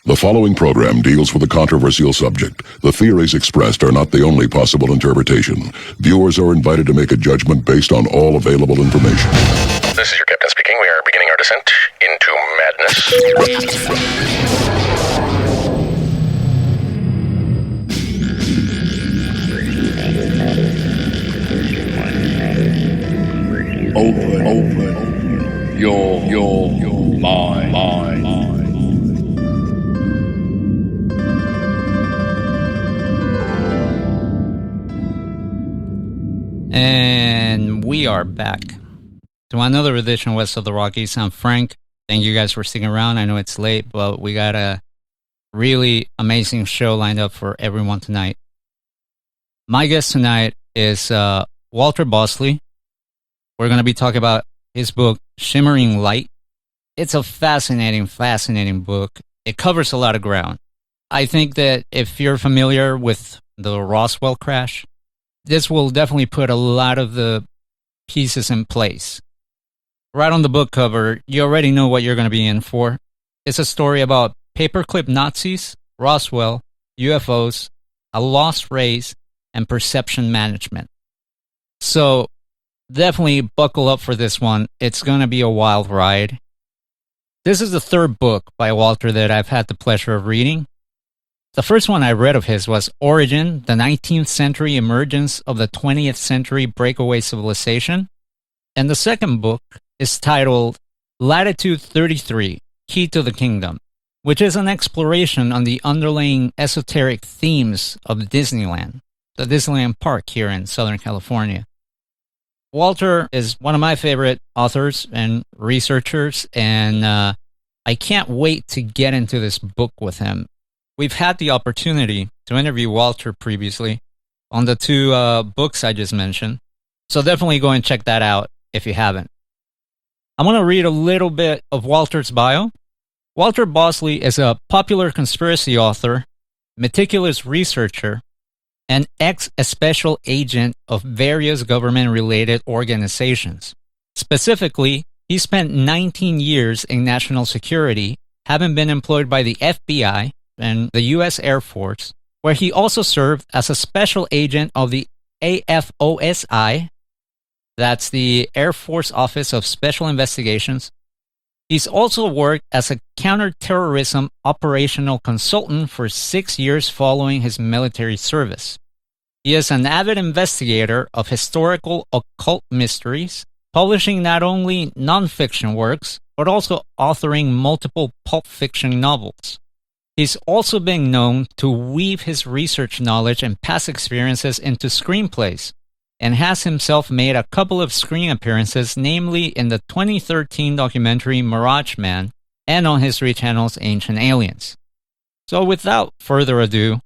The following program deals with a controversial subject. The theories expressed are not the only possible interpretation. Viewers are invited to make a judgment based on all available information. This is your captain speaking. We are beginning our descent into madness. Open your mind. And we are back to another edition West of the Rockies. I'm Frank. Thank you guys for sticking around. I know it's late, but we got a really amazing show lined up for everyone tonight. My guest tonight is Walter Bosley. We're going to be talking about his book, Shimmering Light. It's a fascinating book. It covers a lot of ground. I think that if you're familiar with the Roswell crash, this will definitely put a lot of the pieces in place. Right on the book cover, you already know what you're going to be in for. It's a story about paperclip Nazis, Roswell, UFOs, a lost race, and perception management. So definitely buckle up for this one. It's going to be a wild ride. This is the third book by Walter that I've had the pleasure of reading. The first one I read of his was Origin, the 19th Century Emergence of the 20th Century Breakaway Civilization. And the second book is titled Latitude 33, Key to the Kingdom, which is an exploration on the underlying esoteric themes of Disneyland, the Disneyland Park here in Southern California. Walter is one of my favorite authors and researchers, and I can't wait to get into this book with him. We've had the opportunity to interview Walter previously on the two books I just mentioned, so definitely go and check that out if you haven't. I'm going to read a little bit of Walter's bio. Walter Bosley is a popular conspiracy author, meticulous researcher, and ex-special agent of various government-related organizations. Specifically, he spent 19 years in national security, having been employed by the FBI and the U.S. Air Force, where he also served as a special agent of the AFOSI, that's the Air Force Office of Special Investigations. He's also worked as a counterterrorism operational consultant for 6 years following his military service. He is an avid investigator of historical occult mysteries, publishing not only nonfiction works, but also authoring multiple pulp fiction novels. He's also been known to weave his research knowledge and past experiences into screenplays, and has himself made a couple of screen appearances, namely in the 2013 documentary Mirage Men and on History Channel's Ancient Aliens. So without further ado,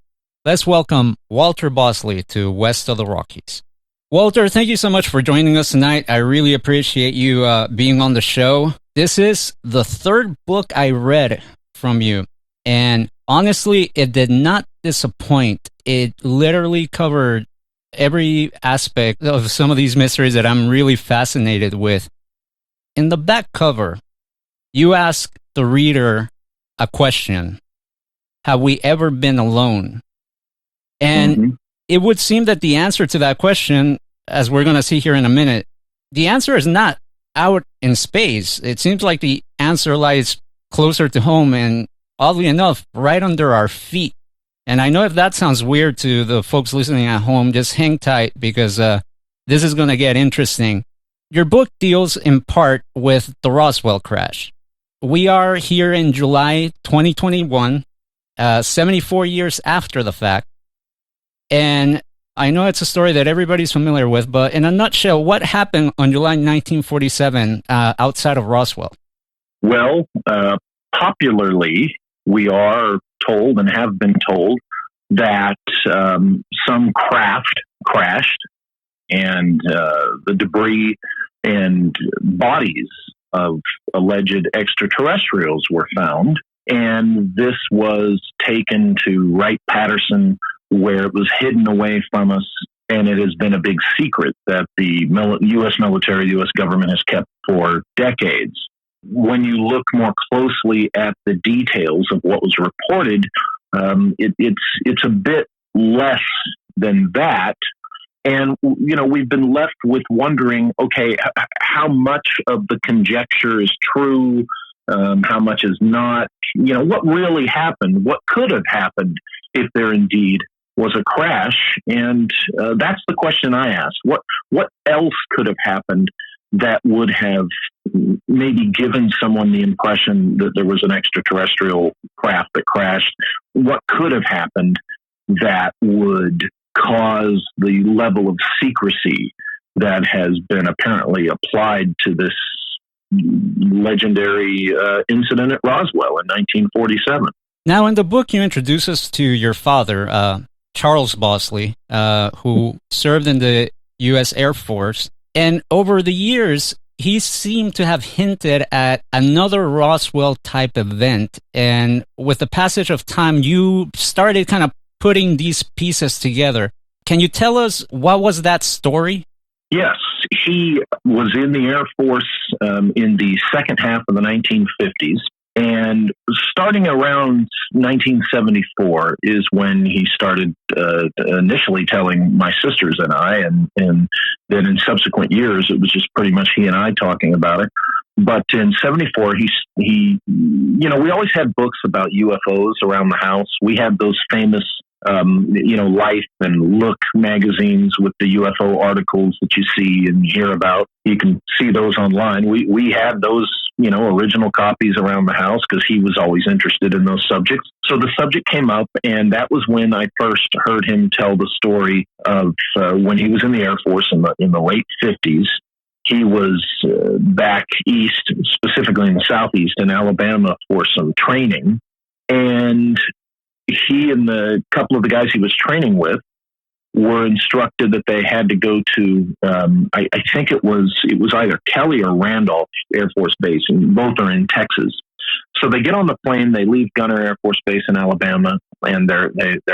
let's welcome Walter Bosley to West of the Rockies. Walter, thank you so much for joining us tonight. I really appreciate you being on the show. This is the third book I read from you. And honestly, it did not disappoint. It literally covered every aspect of some of these mysteries that I'm really fascinated with. In the back cover, you ask the reader a question. Have we ever been alone? And it would seem that the answer to that question, as we're going to see here in a minute, the answer is not out in space. It seems like the answer lies closer to home and, oddly enough, right under our feet. And I know if that sounds weird to the folks listening at home, just hang tight because this is going to get interesting. Your book deals in part with the Roswell crash. We are here in July 2021, 74 years after the fact. And I know it's a story that everybody's familiar with, but in a nutshell, what happened on July 1947 outside of Roswell? Well, popularly, we are told and have been told that some craft crashed and the debris and bodies of alleged extraterrestrials were found. And this was taken to Wright-Patterson, where it was hidden away from us. And it has been a big secret that the U.S. military, the U.S. government has kept for decades. when you look more closely at the details of what was reported, it's a bit less than that. And, we've been left with wondering, okay, how much of the conjecture is true? How much is not? What really happened? What could have happened if there indeed was a crash? And that's the question I asked. What else could have happened that would have maybe given someone the impression that there was an extraterrestrial craft that crashed? What could have happened that would cause the level of secrecy that has been apparently applied to this legendary incident at Roswell in 1947? Now, in the book, you introduce us to your father, Charles Bosley, who served in the U.S. Air Force. And over the years, he seemed to have hinted at another Roswell-type event. And with the passage of time, you started kind of putting these pieces together. Can you tell us what was that story? Yes, he was in the Air Force in the second half of the 1950s. And starting around 1974 is when he started initially telling my sisters and I, and then in subsequent years, it was just pretty much he and I talking about it. But in 74, he we always had books about UFOs around the house. We had those famous Life and Look magazines with the UFO articles that you see and hear about. You can see those online. We had those, original copies around the house because he was always interested in those subjects. So the subject came up, and that was when I first heard him tell the story of when he was in the Air Force in the late 50s. He was back east, specifically in the southeast in Alabama, for some training, and he and the couple of the guys he was training with were instructed that they had to go to, I think it was either Kelly or Randolph Air Force Base, and both are in Texas. So they get on the plane, they leave Gunner Air Force Base in Alabama, and they're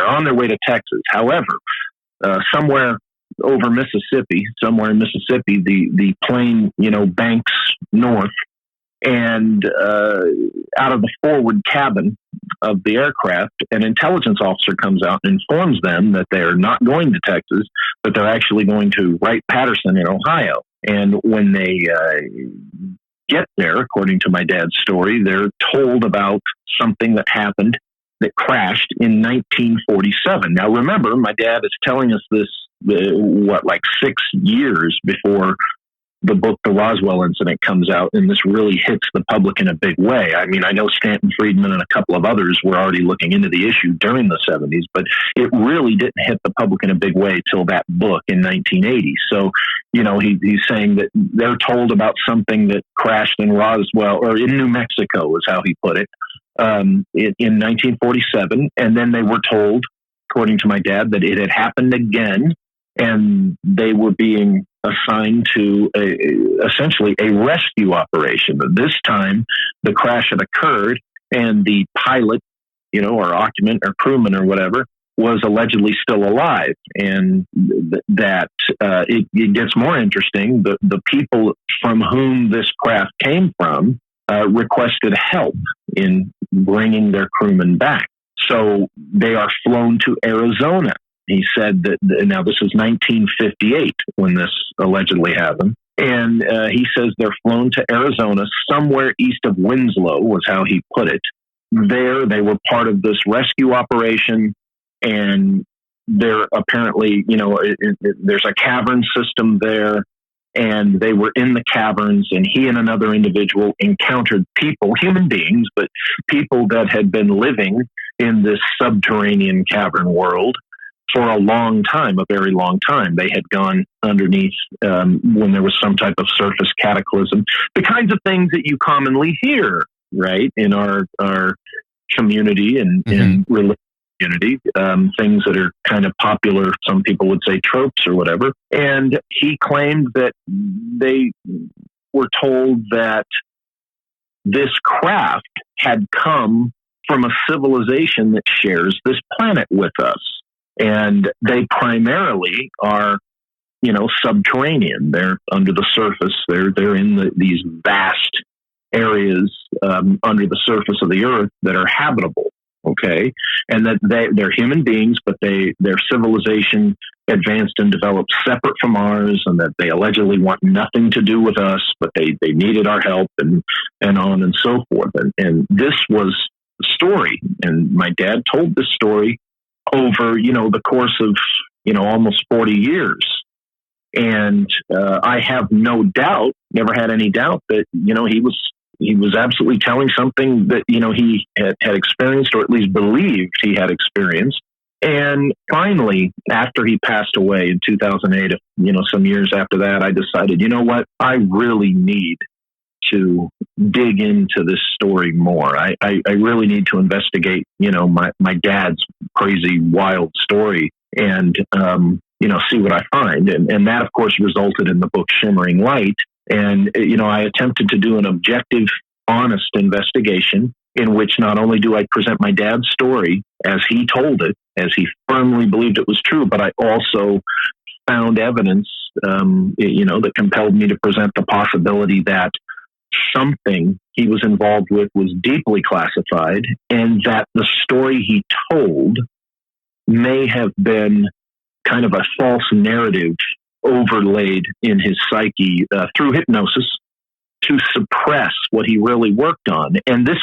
on their way to Texas. However, somewhere in Mississippi, the plane, banks north, and out of the forward cabin of the aircraft, an intelligence officer comes out and informs them that they're not going to Texas, but they're actually going to Wright-Patterson in Ohio. And when they get there, according to my dad's story, they're told about something that happened that crashed in 1947. Now, remember, my dad is telling us this, 6 years before the book, The Roswell Incident, comes out, and this really hits the public in a big way. I mean, I know Stanton Friedman and a couple of others were already looking into the issue during the 70s, but it really didn't hit the public in a big way till that book in 1980. So, he's saying that they're told about something that crashed in Roswell, or in New Mexico is how he put it, in 1947. And then they were told, according to my dad, that it had happened again, and they were being assigned to essentially a rescue operation. But this time, the crash had occurred, and the pilot, or occupant or crewman or whatever, was allegedly still alive. And it gets more interesting. The people from whom this craft came from requested help in bringing their crewman back. So they are flown to Arizona. He said that, now this is 1958 when this allegedly happened. And he says they're flown to Arizona, somewhere east of Winslow, was how he put it. There, they were part of this rescue operation. And they're apparently, there's a cavern system there. And they were in the caverns, and he and another individual encountered people, human beings, but people that had been living in this subterranean cavern world for a long time, a very long time. They had gone underneath when there was some type of surface cataclysm, the kinds of things that you commonly hear, right, in our community and in religion community, things that are kind of popular, some people would say tropes or whatever. And he claimed that they were told that this craft had come from a civilization that shares this planet with us. And they primarily are, subterranean. They're under the surface. They're in these vast areas under the surface of the Earth that are habitable. Okay, and that they're human beings, but their civilization advanced and developed separate from ours, and that they allegedly want nothing to do with us, but they needed our help, and on and so forth. And this was the story, and my dad told this story over the course of almost 40 years. And I have no doubt, never had any doubt that he was absolutely telling something that he had experienced, or at least believed he had experienced. And finally, after he passed away in 2008, some years after that, I decided, you know what, I really need to dig into this story more. I really need to investigate, my dad's crazy, wild story, and see what I find. And that, of course, resulted in the book Shimmering Light. And, I attempted to do an objective, honest investigation in which not only do I present my dad's story as he told it, as he firmly believed it was true, but I also found evidence, that compelled me to present the possibility that something he was involved with was deeply classified, and that the story he told may have been kind of a false narrative overlaid in his psyche through hypnosis to suppress what he really worked on. And this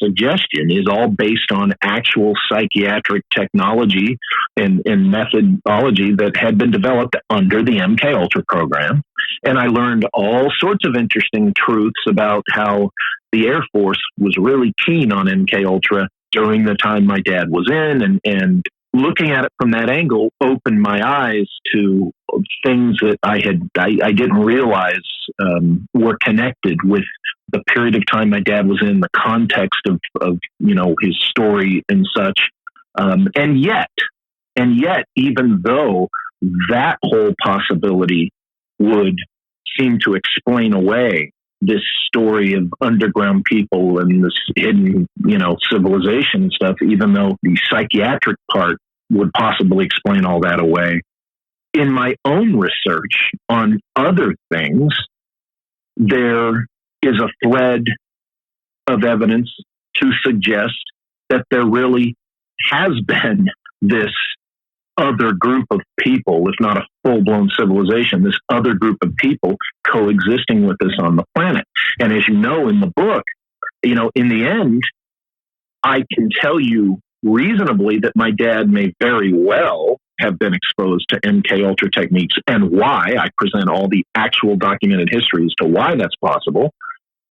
suggestion is all based on actual psychiatric technology and methodology that had been developed under the MKUltra program. And I learned all sorts of interesting truths about how the Air Force was really keen on MKUltra during the time my dad was in, and looking at it from that angle opened my eyes to things that I didn't realize were connected with the period of time my dad was in, the context of his story and such. And yet, even though that whole possibility would seem to explain away this story of underground people and this hidden, civilization and stuff, even though the psychiatric part would possibly explain all that away, in my own research on other things, there is a thread of evidence to suggest that there really has been this other group of people, if not a full-blown civilization, this other group of people coexisting with us on the planet. And as you know, in the book, in the end, I can tell you reasonably that my dad may very well have been exposed to MKUltra techniques, and why. I present all the actual documented history as to why that's possible.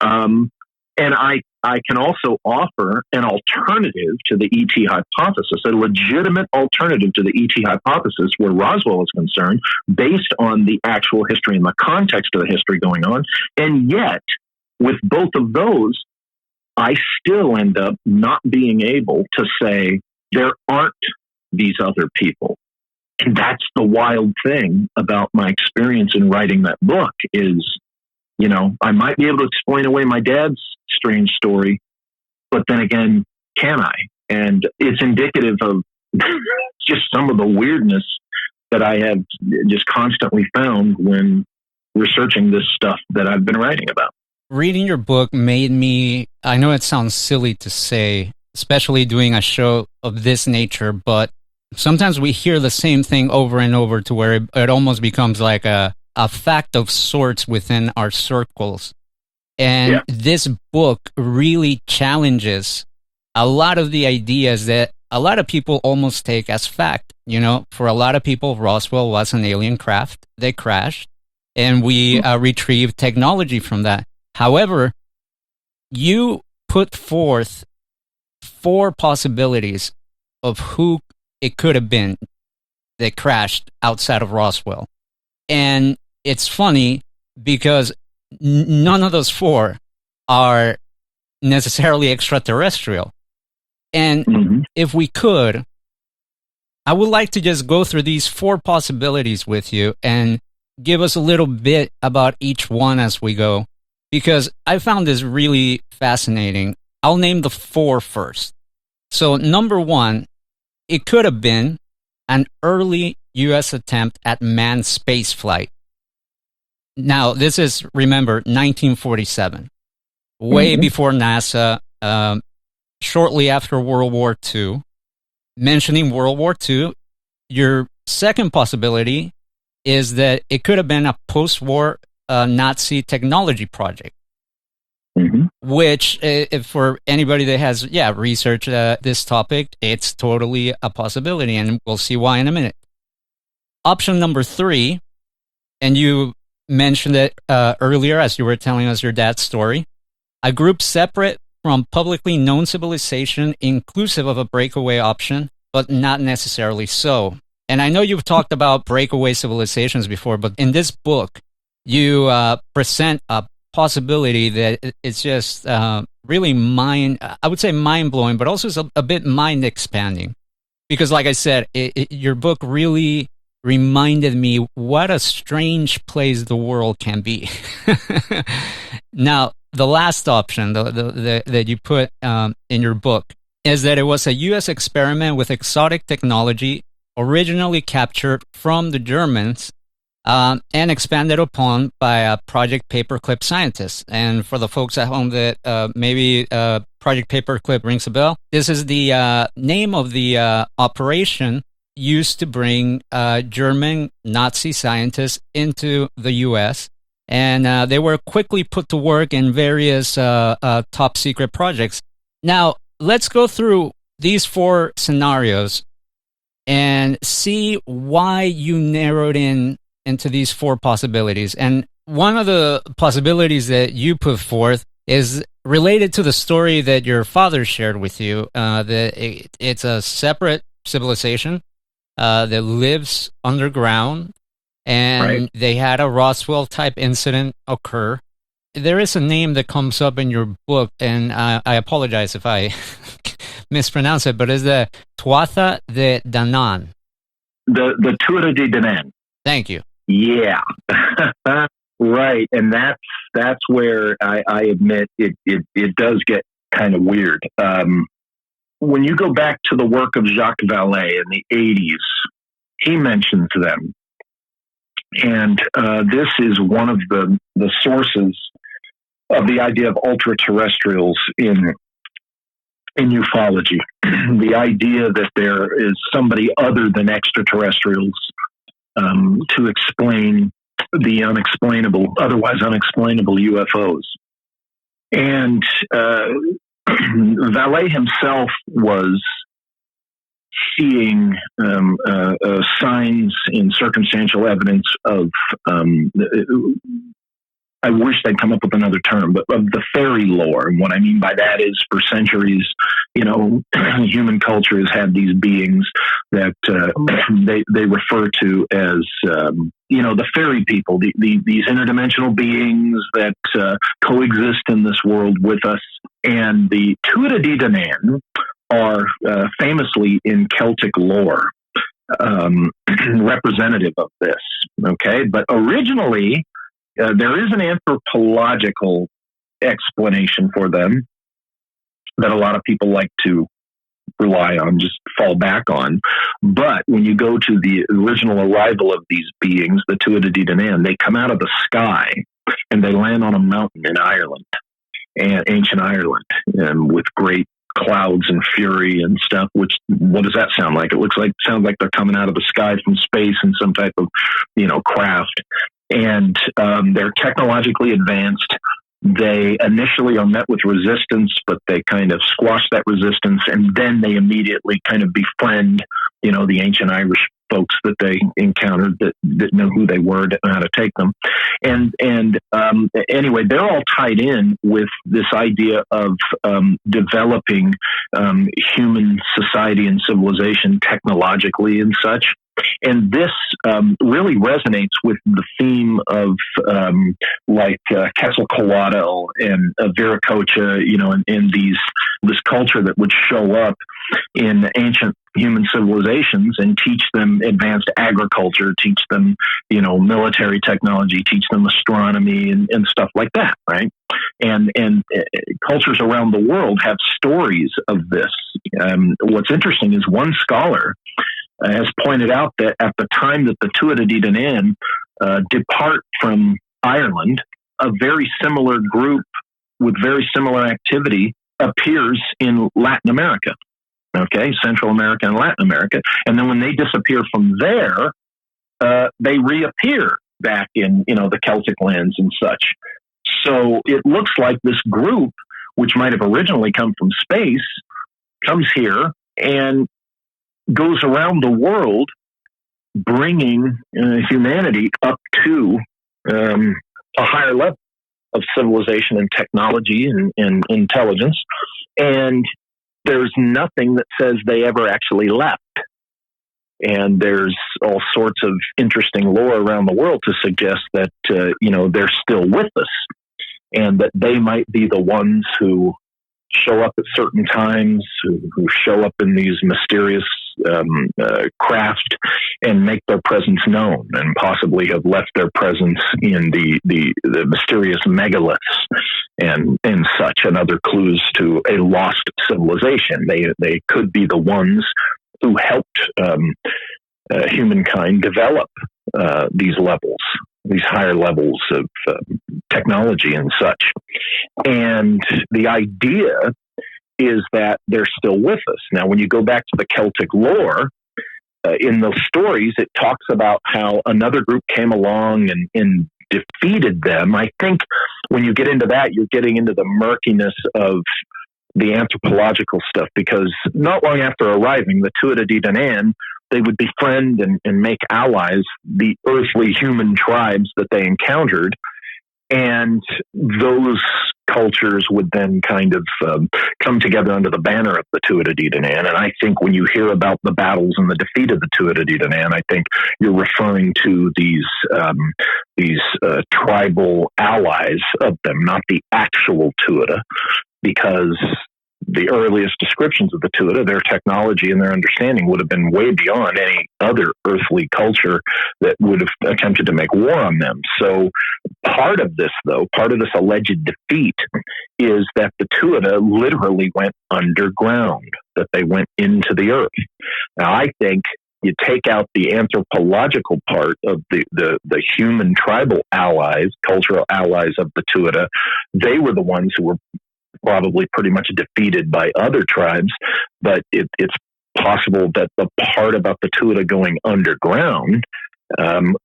And I can also offer an alternative to the ET hypothesis, a legitimate alternative to the ET hypothesis where Roswell is concerned, based on the actual history and the context of the history going on. And yet, with both of those, I still end up not being able to say there aren't these other people. And that's the wild thing about my experience in writing that book is, I might be able to explain away my dad's strange story, but then again, can I? And it's indicative of just some of the weirdness that I have just constantly found when researching this stuff that I've been writing about. Reading your book made me, I know it sounds silly to say, especially doing a show of this nature, but sometimes we hear the same thing over and over to where it almost becomes like a fact of sorts within our circles. And this book really challenges a lot of the ideas that a lot of people almost take as fact. For a lot of people, Roswell was an alien craft. They crashed, and we retrieved technology from that. However, you put forth 4 possibilities of who it could have been that crashed outside of Roswell. And it's funny because none of those 4 are necessarily extraterrestrial. And if we could, I would like to just go through these 4 possibilities with you and give us a little bit about each one as we go, because I found this really fascinating. I'll name the 4 first. So number 1, it could have been an early U.S. attempt at manned spaceflight. Now, this is, remember, 1947. way before NASA, shortly after World War II. Mentioning World War II, your second possibility is that it could have been a post-war Nazi technology project, which, if for anybody that has researched this topic, it's totally a possibility, and we'll see why in a minute. Option number 3, and you mentioned it earlier as you were telling us your dad's story, a group separate from publicly known civilization, inclusive of a breakaway option, but not necessarily so. And I know you've talked about breakaway civilizations before, but in this book, you present a possibility that it's just really mind-blowing, but also a bit mind-expanding. Because like I said, your book really reminded me what a strange place the world can be. Now, the last option that you put in your book is that it was a U.S. experiment with exotic technology originally captured from the Germans and expanded upon by Project Paperclip scientists. And for the folks at home that maybe Project Paperclip rings a bell, this is the name of the operation used to bring German Nazi scientists into the U.S., and they were quickly put to work in various top secret projects. Now, let's go through these 4 scenarios and see why you narrowed into these 4 possibilities. And one of the possibilities that you put forth is related to the story that your father shared with you, that it's a separate civilization that lives underground, and they had a Roswell type incident occur. There is a name that comes up in your book, and I apologize if I mispronounce it, but it's the Tuatha de Danann. The Tuatha de Danann. Thank you. Yeah. Right. And that's where I admit it does get kind of weird. When you go back to the work of Jacques Vallée in the 80s, he mentions them. And this is one of the sources of the idea of ultra-terrestrials in ufology. The idea that there is somebody other than extraterrestrials to explain the otherwise unexplainable UFOs. And Vallée himself was seeing signs in circumstantial evidence of, I wish they'd come up with another term, but of the fairy lore. And what I mean by that is, for centuries, human culture has had these beings that they refer to as, the fairy people, these interdimensional beings that coexist in this world with us. And the Tuatha de Danann are famously in Celtic lore representative of this. Okay, but originally there is an anthropological explanation for them that a lot of people like to rely on, just fall back on. But when you go to the original arrival of these beings, the Tuatha de Danann, they come out of the sky and they land on a mountain in Ireland, and ancient Ireland, with great clouds and fury and stuff. Which, what does that sound like? It sounds like they're coming out of the sky from space in some type of, craft. And they're technologically advanced. They initially are met with resistance, but they kind of squash that resistance, and then they immediately kind of befriend, the ancient Irish folks that they encountered that know who they were, didn't know how to take them. And anyway, they're all tied in with this idea of developing human society and civilization technologically and such. And this really resonates with the theme of Quetzalcoatl and Viracocha, in this culture that would show up in ancient human civilizations and teach them advanced agriculture, teach them, military technology, teach them astronomy and stuff like that, right? And cultures around the world have stories of this. What's interesting is one scholar has pointed out that at the time that the Tuatha de Danann depart from Ireland, a very similar group with very similar activity appears in Latin America, okay, Central America and Latin America. And then when they disappear from there, they reappear back in, the Celtic lands and such. So it looks like this group, which might have originally come from space, comes here and goes around the world, bringing humanity up to a higher level of civilization and technology and intelligence. And there's nothing that says they ever actually left. And there's all sorts of interesting lore around the world to suggest that, they're still with us, and that they might be the ones who show up at certain times, who show up in these mysterious craft and make their presence known, and possibly have left their presence in the mysterious megaliths and such, and other clues to a lost civilization. They could be the ones who helped humankind develop these levels, these higher levels of technology and such. And the idea is that they're still with us. Now, when you go back to the Celtic lore, in those stories, it talks about how another group came along and defeated them. I think when you get into that, you're getting into the murkiness of the anthropological stuff, because not long after arriving, the Tuatha De Danann, they would befriend and make allies the earthly human tribes that they encountered. And those cultures would then kind of come together under the banner of the Tuatha De Danann. And I think when you hear about the battles and the defeat of the Tuatha De Danann, I think you're referring to these tribal allies of them, not the actual Tuatha, because the earliest descriptions of the Tuatha, their technology and their understanding would have been way beyond any other earthly culture that would have attempted to make war on them. So part of this alleged defeat is that the Tuatha literally went underground, that they went into the earth. Now, I think you take out the anthropological part of the human tribal allies, cultural allies of the Tuatha, they were the ones who were probably pretty much defeated by other tribes, but it's possible that the part about the Tuatha going underground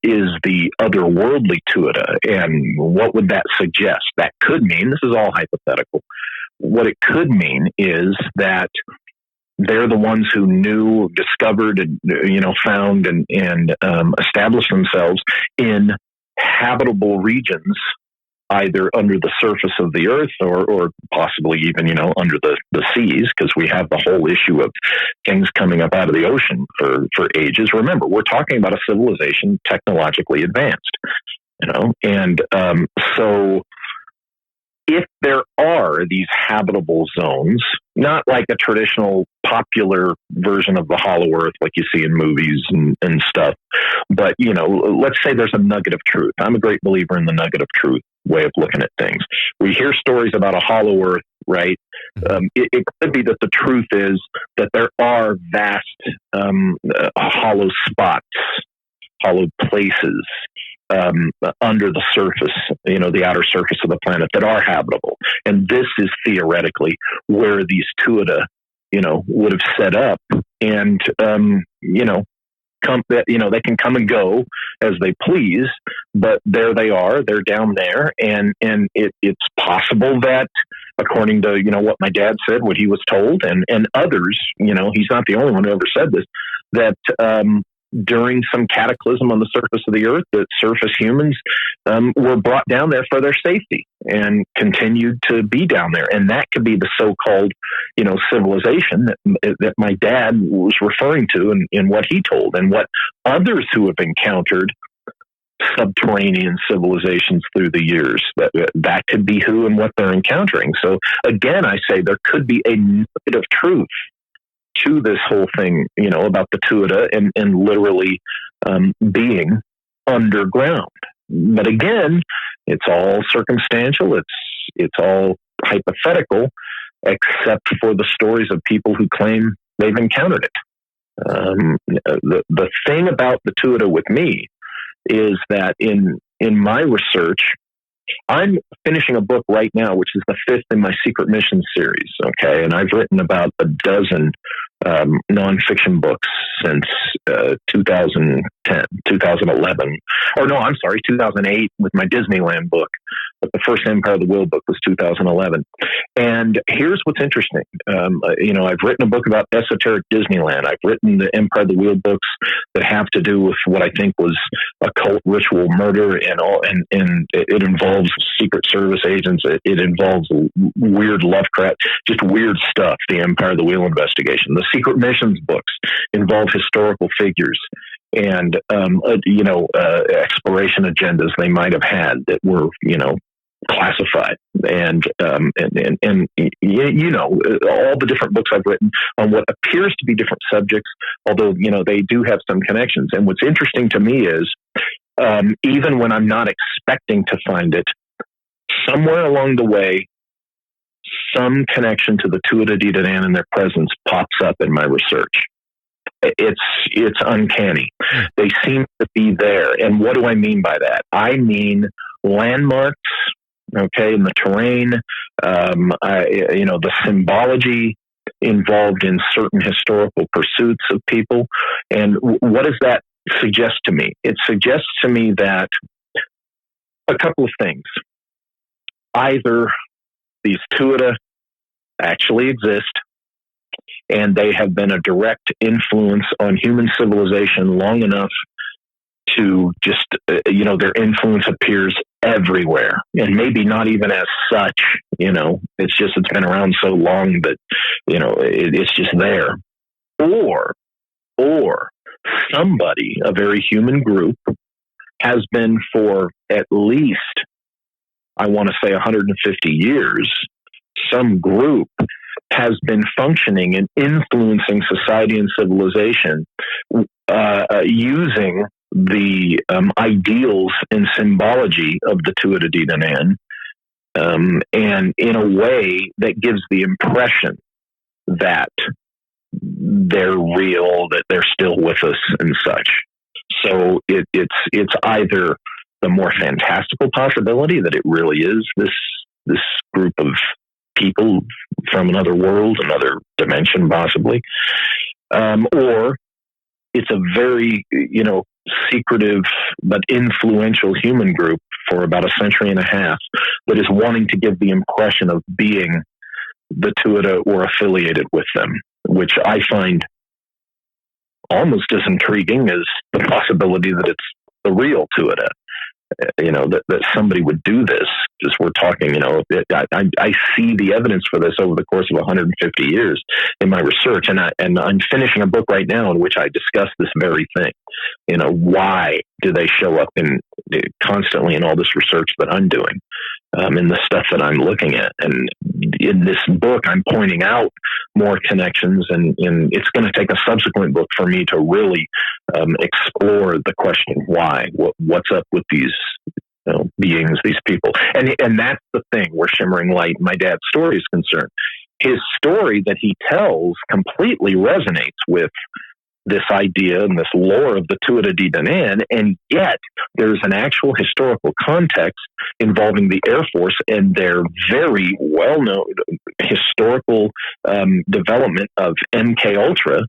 is the otherworldly Tuatha. And what would that suggest? That could mean, this is all hypothetical, what it could mean is that they're the ones who knew, discovered, and found and established themselves in habitable regions, either under the surface of the earth or possibly even, under the seas, because we have the whole issue of things coming up out of the ocean for ages. Remember, we're talking about a civilization technologically advanced, and so if there are these habitable zones, not like a traditional popular version of the hollow earth like you see in movies and stuff, but, let's say there's a nugget of truth. I'm a great believer in the nugget of truth way of looking at things. We hear stories about a hollow earth, right? It could be that the truth is that there are vast hollow spots, hollow places under the surface, the outer surface of the planet that are habitable. And this is theoretically where these Tuatha, would have set up, and, they can come and go as they please, but there they are, they're down there. And it's possible that, according to, what my dad said, what he was told, and others, he's not the only one who ever said this, that, during some cataclysm on the surface of the earth, that surface humans were brought down there for their safety and continued to be down there. And that could be the so-called, civilization that my dad was referring to in what he told, and what others who have encountered subterranean civilizations through the years, that could be who and what they're encountering. So again, I say there could be a nugget of truth to this whole thing, about the Tuatha and literally being underground. But again, it's all circumstantial. It's all hypothetical, except for the stories of people who claim they've encountered it. The thing about the Tuatha with me is that in my research, I'm finishing a book right now, which is the 5th in my Secret Mission series. Okay. And I've written about a dozen nonfiction books since 2010, 2011. Or no, I'm sorry, 2008 with my Disneyland book. But the first Empire of the Wheel book was 2011. And here's what's interesting. I've written a book about esoteric Disneyland. I've written the Empire of the Wheel books that have to do with what I think was occult ritual murder and all, and it involves Secret Service agents. It involves weird Lovecraft, just weird stuff. The Empire of the Wheel investigation. The Secret Missions books involve historical figures and exploration agendas they might have had that were classified, and all the different books I've written on what appears to be different subjects, although they do have some connections. And what's interesting to me is even when I'm not expecting to find it, somewhere along the way, some connection to the Tuatha De Danann and their presence pops up in my research. It's uncanny. They seem to be there. And what do I mean by that? I mean landmarks, okay, in the terrain, the symbology involved in certain historical pursuits of people. And what does that suggest to me? It suggests to me that a couple of things. Either these Tuatha actually exist, and they have been a direct influence on human civilization long enough to just, their influence appears everywhere, and maybe not even as such, it's been around so long that, it's just there. Or somebody, a very human group, has been for at least, I want to say 150 years, some group has been functioning and influencing society and civilization using the ideals and symbology of the Tuatha De Danann, and in a way that gives the impression that they're real, that they're still with us and such. So it's either the more fantastical possibility that it really is this group of people from another world, another dimension possibly, or it's a very, secretive but influential human group for about a century and a half that is wanting to give the impression of being the Tuatha or affiliated with them, which I find almost as intriguing as the possibility that it's the real Tuatha. That somebody would do this. Just we're talking, I see the evidence for this over the course of 150 years in my research, and I'm finishing a book right now in which I discuss this very thing. Why do they show up constantly in all this research that I'm doing, in the stuff that I'm looking at? And in this book, I'm pointing out more connections, and it's going to take a subsequent book for me to really explore the question why. What's up with these beings, these people? And that's the thing where Shimmering Light, my dad's story, is concerned. His story that he tells completely resonates with this idea and this lore of the Tuatha De Danann, and yet there's an actual historical context involving the Air Force and their very well-known historical development of MKUltra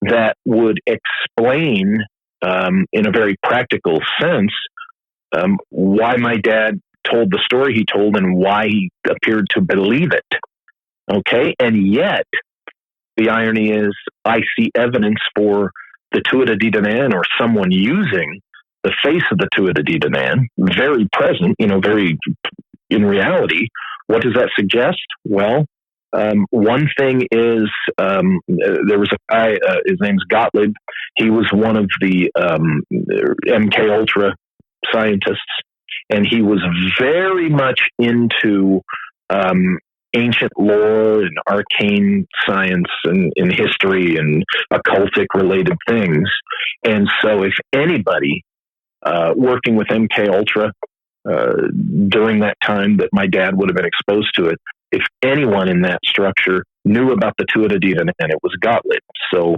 that would explain, in a very practical sense, why my dad told the story he told and why he appeared to believe it. Okay, and yet the irony is, I see evidence for the Tuatha De Danann or someone using the face of the Tuatha De Danann, very present, very in reality. What does that suggest? Well, one thing is, there was a guy, his name's Gottlieb. He was one of the MKUltra scientists, and he was very much into ancient lore and arcane science and history and occultic related things. And so if anybody working with MKUltra during that time that my dad would have been exposed to it, if anyone in that structure knew about the Tuatha De Danann, it was Gottlieb. So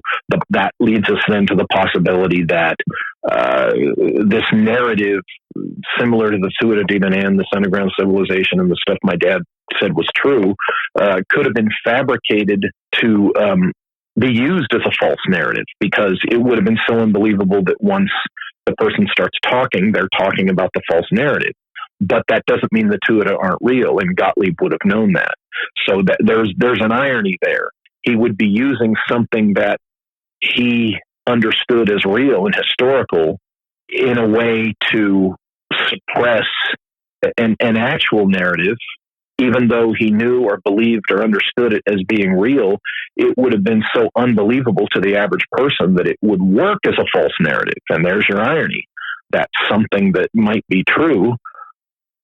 that leads us then to the possibility that this narrative, similar to the Tuatha De Danann, this underground civilization, and the stuff my dad said was true, could have been fabricated to be used as a false narrative, because it would have been so unbelievable that once the person starts talking, they're talking about the false narrative. But that doesn't mean the Tuatha aren't real, and Gottlieb would have known that. So that there's an irony there. He would be using something that he understood as real and historical in a way to suppress an actual narrative. Even though he knew or believed or understood it as being real, it would have been so unbelievable to the average person that it would work as a false narrative. And there's your irony, that something that might be true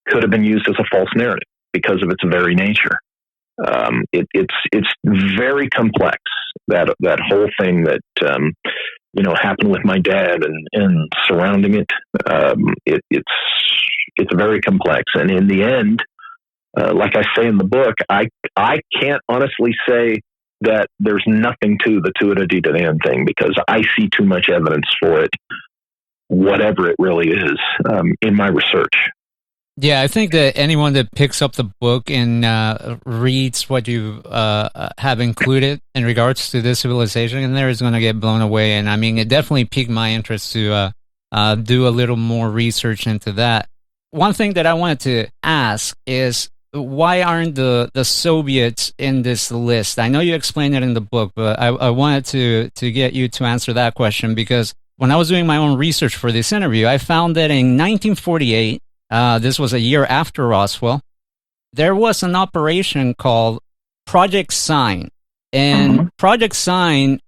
could have been used as a false narrative because of its very nature. It's very complex, that whole thing that happened with my dad and surrounding it. It's very complex, and in the end, like I say in the book, I can't honestly say that there's nothing to the Tuatha De Danann thing, because I see too much evidence for it, whatever it really is, in my research. Yeah, I think that anyone that picks up the book and reads what you have included in regards to this civilization in there is going to get blown away. And I mean, it definitely piqued my interest to do a little more research into that. One thing that I wanted to ask is, why aren't the Soviets in this list? I know you explained it in the book, but I wanted to get you to answer that question, because when I was doing my own research for this interview, I found that in 1948, this was a year after Roswell, there was an operation called Project Sign. And Project Sign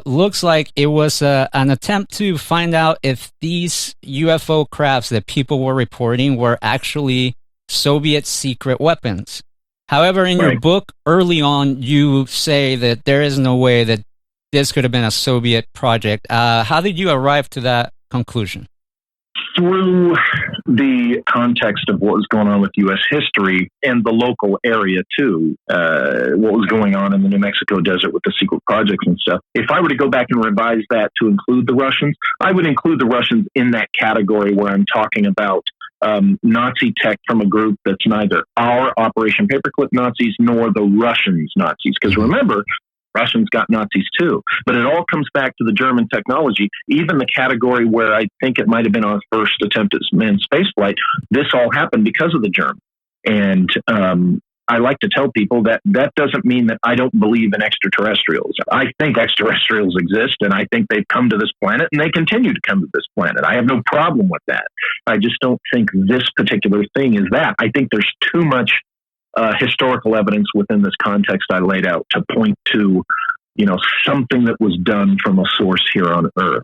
looks like it was an attempt to find out if these UFO crafts that people were reporting were actually Soviet secret weapons. However, in your book, early on, you say that there is no way that this could have been a Soviet project. How did you arrive to that conclusion? Through the context of what was going on with U.S. history and the local area, too, what was going on in the New Mexico desert with the secret projects and stuff. If I were to go back and revise that to include the Russians, I would include the Russians in that category where I'm talking about Nazi tech from a group that's neither our Operation Paperclip Nazis nor the Russians Nazis. Because remember, Russians got Nazis too. But it all comes back to the German technology, even the category where I think it might have been our first attempt at manned spaceflight. This all happened because of the Germans. And I like to tell people that doesn't mean that I don't believe in extraterrestrials. I think extraterrestrials exist, and I think they've come to this planet, and they continue to come to this planet. I have no problem with that. I just don't think this particular thing is that. I think there's too much historical evidence within this context I laid out to point to, something that was done from a source here on Earth.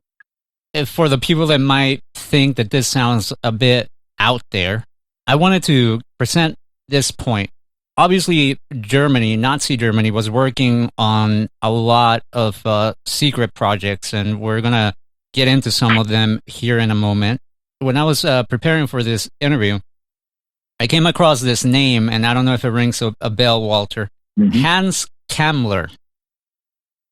If for the people that might think that this sounds a bit out there, I wanted to present this point. Obviously, Nazi Germany, was working on a lot of secret projects, and we're going to get into some of them here in a moment. When I was preparing for this interview, I came across this name, and I don't know if it rings a bell, Walter. Hans Kammler.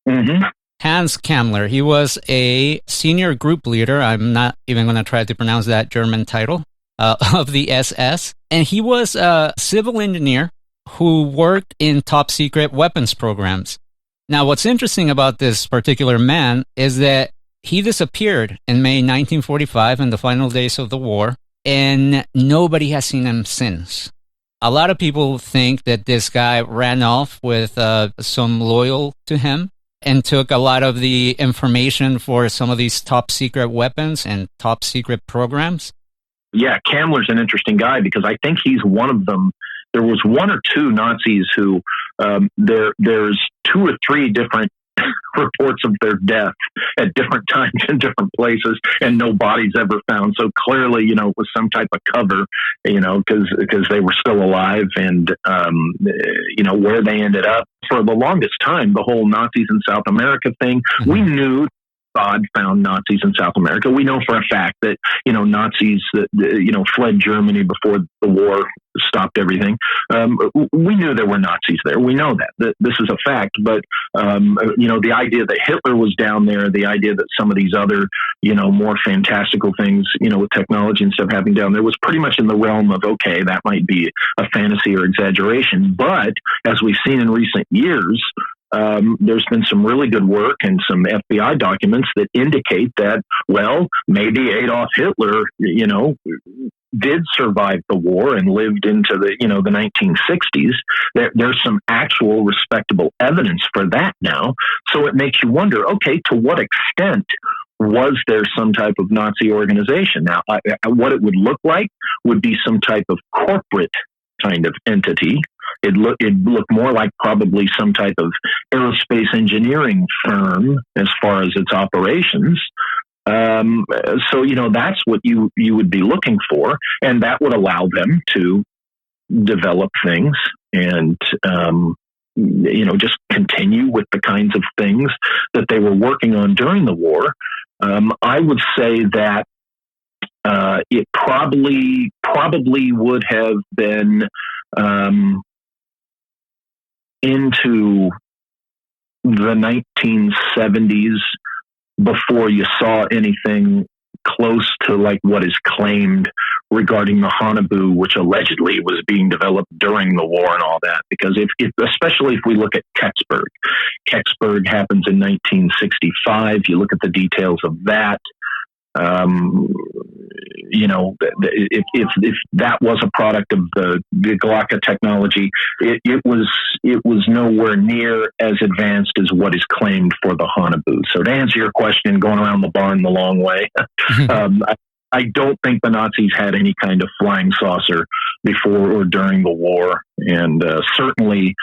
Hans Kammler. He was a senior group leader. I'm not even going to try to pronounce that German title of the SS. And he was a civil engineer who worked in top secret weapons programs. Now, what's interesting about this particular man is that he disappeared in May 1945 in the final days of the war, and nobody has seen him since. A lot of people think that this guy ran off with some loyal to him and took a lot of the information for some of these top secret weapons and top secret programs. Yeah, Kammler's an interesting guy because I think he's one of them. There was one or two Nazis who there's two or three different reports of their death at different times in different places, and no bodies ever found. So clearly, it was some type of cover, because they were still alive, and where they ended up for the longest time, the whole Nazis in South America thing. We knew Mossad found Nazis in South America. We know for a fact that, Nazis that, fled Germany before the war stopped everything. We knew there were Nazis there. We know that this is a fact. But, the idea that Hitler was down there, the idea that some of these other, more fantastical things, with technology and stuff happening down there was pretty much in the realm of, okay, that might be a fantasy or exaggeration. But as we've seen in recent years, there's been some really good work and some FBI documents that indicate that, well, maybe Adolf Hitler, did survive the war and lived into the 1960s. There's some actual respectable evidence for that now. So it makes you wonder, okay, to what extent was there some type of Nazi organization? Now, what it would look like would be some type of corporate kind of entity. It'd look more like probably some type of aerospace engineering firm as far as its operations. So, that's what you would be looking for, and that would allow them to develop things and, just continue with the kinds of things that they were working on during the war. I would say that it probably would have been into the 1970s before you saw anything close to like what is claimed regarding the Hanabu, which allegedly was being developed during the war and all that. Because especially if we look at Kecksburg happens in 1965. You look at the details of that. If that was a product of the Glocka technology, it was nowhere near as advanced as what is claimed for the Hanabu. So to answer your question, going around the barn the long way, I don't think the Nazis had any kind of flying saucer before or during the war, and certainly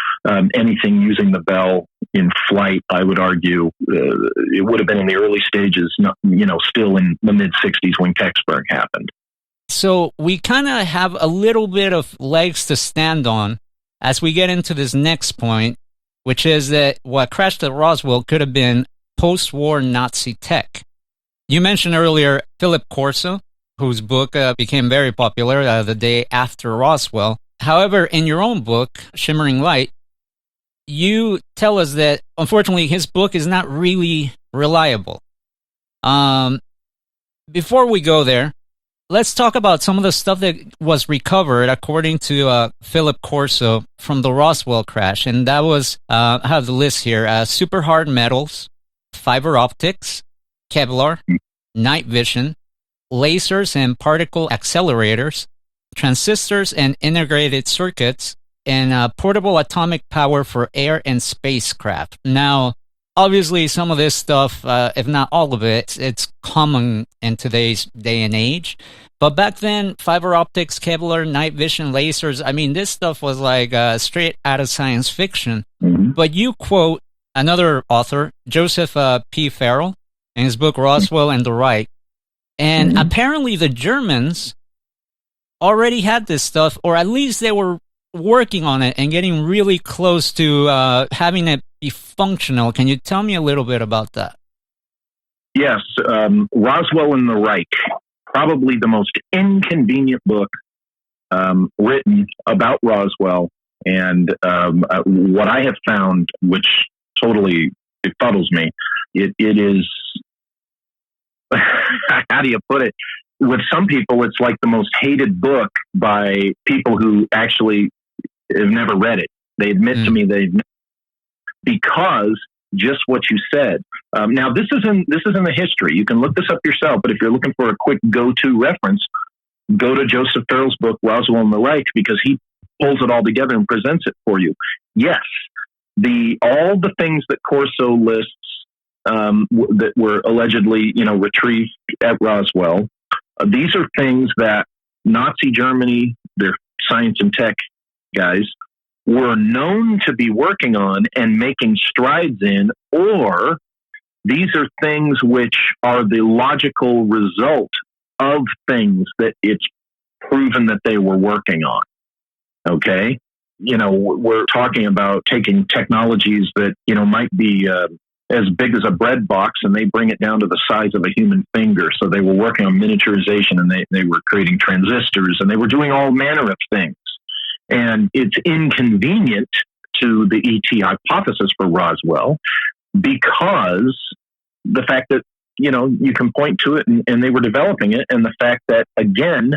anything using the Bell in flight, I would argue, it would have been in the early stages, still in the mid-'60s when Kecksburg happened. So we kind of have a little bit of legs to stand on as we get into this next point, which is that what crashed at Roswell could have been post-war Nazi tech. You mentioned earlier Philip Corso, whose book became very popular the day after Roswell. However, in your own book, Shimmering Light, you tell us that, unfortunately, his book is not really reliable. Before we go there, let's talk about some of the stuff that was recovered, according to Philip Corso, from the Roswell crash. And that was, I have the list here, super hard metals, fiber optics, Kevlar, night vision, lasers and particle accelerators, transistors and integrated circuits, and portable atomic power for air and spacecraft. Now, obviously, some of this stuff, if not all of it, it's common in today's day and age. But back then, fiber optics, Kevlar, night vision, lasers, I mean, this stuff was like straight out of science fiction. Mm-hmm. But you quote another author, Joseph P. Farrell, in his book Roswell and the Reich. And apparently the Germans already had this stuff, or at least they were working on it and getting really close to having it be functional. Can you tell me a little bit about that? Yes. Roswell and the Reich, probably the most inconvenient book written about Roswell. And what I have found, which totally befuddles me, it is, how do you put it? With some people, it's like the most hated book by people who actually have never read it. They admit to me they've never, because just what you said. Now, this is in the history. You can look this up yourself, but if you're looking for a quick go-to reference, go to Joseph Farrell's book, Roswell and the Reich, because he pulls it all together and presents it for you. Yes, all the things that Corso lists that were allegedly, retrieved at Roswell, these are things that Nazi Germany, their science and tech guys, were known to be working on and making strides in, or these are things which are the logical result of things that it's proven that they were working on. Okay? We're talking about taking technologies that, might be as big as a bread box, and they bring it down to the size of a human finger. So they were working on miniaturization, and they were creating transistors, and they were doing all manner of things. And it's inconvenient to the ET hypothesis for Roswell because the fact that, you can point to it and they were developing it, and the fact that, again,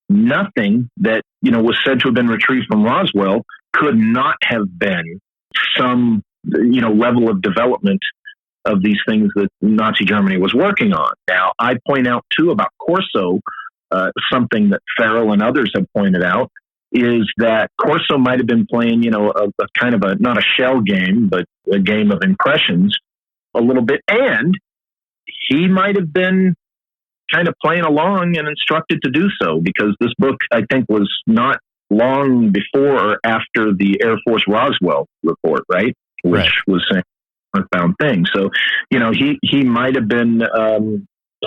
nothing that, was said to have been retrieved from Roswell could not have been some, level of development of these things that Nazi Germany was working on. Now, I point out, too, about Corso, something that Farrell and others have pointed out, is that Corso might have been playing, a kind of not a shell game, but a game of impressions a little bit. And he might have been kind of playing along and instructed to do so, because this book, I think, was not long before or after the Air Force Roswell report, right? Which was saying earthbound thing. So, he might have been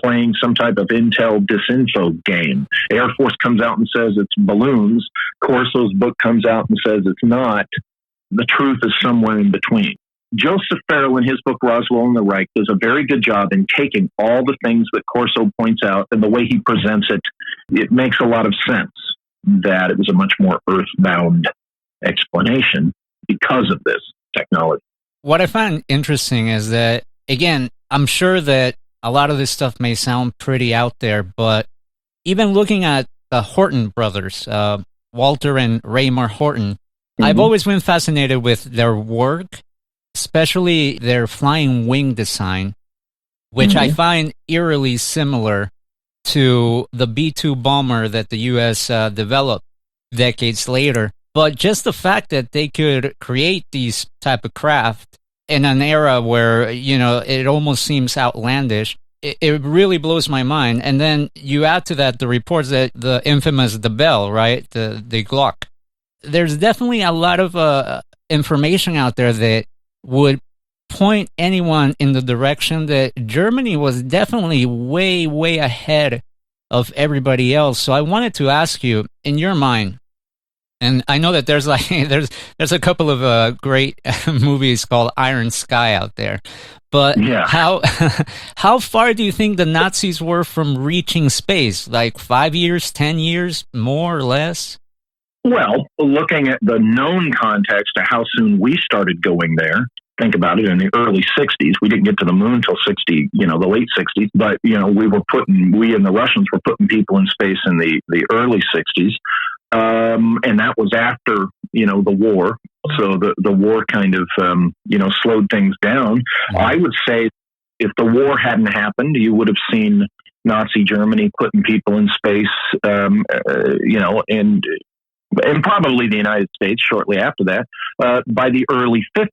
playing some type of intel disinfo game. Air Force comes out and says it's balloons. Corso's book comes out and says it's not. The truth is somewhere in between. Joseph Farrell, in his book Roswell and the Reich, does a very good job in taking all the things that Corso points out, and the way he presents it, it makes a lot of sense that it was a much more earthbound explanation because of this technology. What I find interesting is that, again, I'm sure that a lot of this stuff may sound pretty out there, but even looking at the Horton brothers, Walter and Raymar Horton, I've always been fascinated with their work, especially their flying wing design, which I find eerily similar to the B-2 bomber that the U.S. developed decades later. But just the fact that they could create these type of craft in an era where, it almost seems outlandish, it really blows my mind. And then you add to that the reports that the infamous the Bell, right, the Glock. There's definitely a lot of information out there that would point anyone in the direction that Germany was definitely way, way ahead of everybody else. So I wanted to ask you, in your mind, and I know that there's a couple of great movies called Iron Sky out there, but how far do you think the Nazis were from reaching space? Like 5 years, 10 years, more or less? Well, looking at the known context of how soon we started going there, think about it, in the early 60s. We didn't get to the moon until the late 60s, but, we and the Russians were putting people in space in the early 60s. And that was after, the war. So the war kind of, slowed things down. I would say if the war hadn't happened, you would have seen Nazi Germany putting people in space, and probably the United States shortly after that, by the early 50s.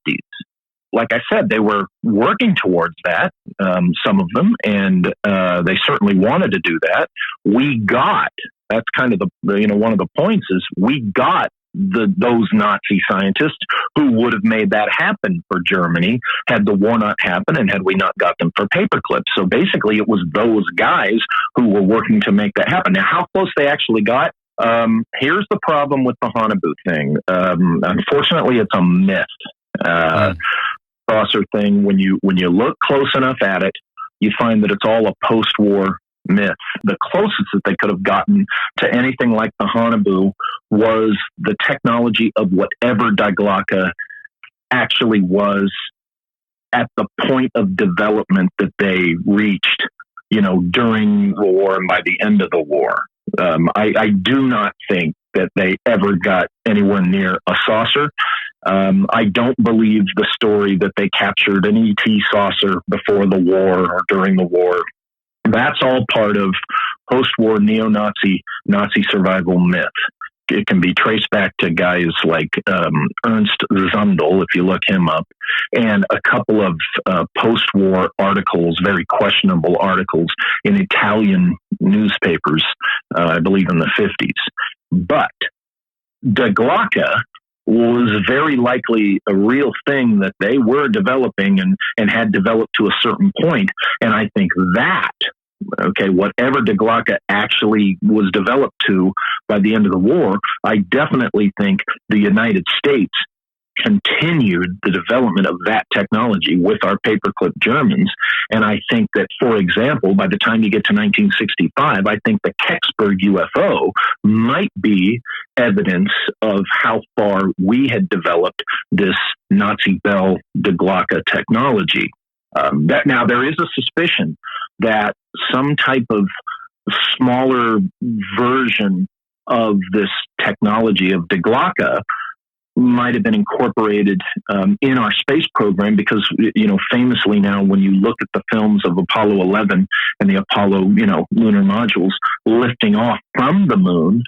Like I said, they were working towards that, some of them, and they certainly wanted to do that. That's kind of one of the points is we got those Nazi scientists who would have made that happen for Germany had the war not happened and had we not got them for Paperclip. So basically it was those guys who were working to make that happen. Now, how close they actually got, here's the problem with the Haunebu thing. Unfortunately, it's a myth. Saucer thing, when you look close enough at it, you find that it's all a post-war myth. The closest that they could have gotten to anything like the Haunebu was the technology of whatever Die Glocke actually was at the point of development that they reached, during the war and by the end of the war. I do not think that they ever got anywhere near a saucer. I don't believe the story that they captured an ET saucer before the war or during the war. That's all part of post-war neo-Nazi survival myth. It can be traced back to guys like Ernst Zundel, if you look him up, and a couple of post-war articles, very questionable articles, in Italian newspapers, I believe in the 50s. But Die Glocke was very likely a real thing that they were developing and had developed to a certain point. And I think that, whatever Die Glocke actually was developed to by the end of the war, I definitely think the United States continued the development of that technology with our paperclip Germans. And I think that, for example, by the time you get to 1965, I think the Kecksburg UFO might be evidence of how far we had developed this Nazi Bell de Glocke technology. Now, there is a suspicion that some type of smaller version of this technology of de Glocke might have been incorporated in our space program because, famously now, when you look at the films of Apollo 11 and the Apollo, lunar modules lifting off from the moon,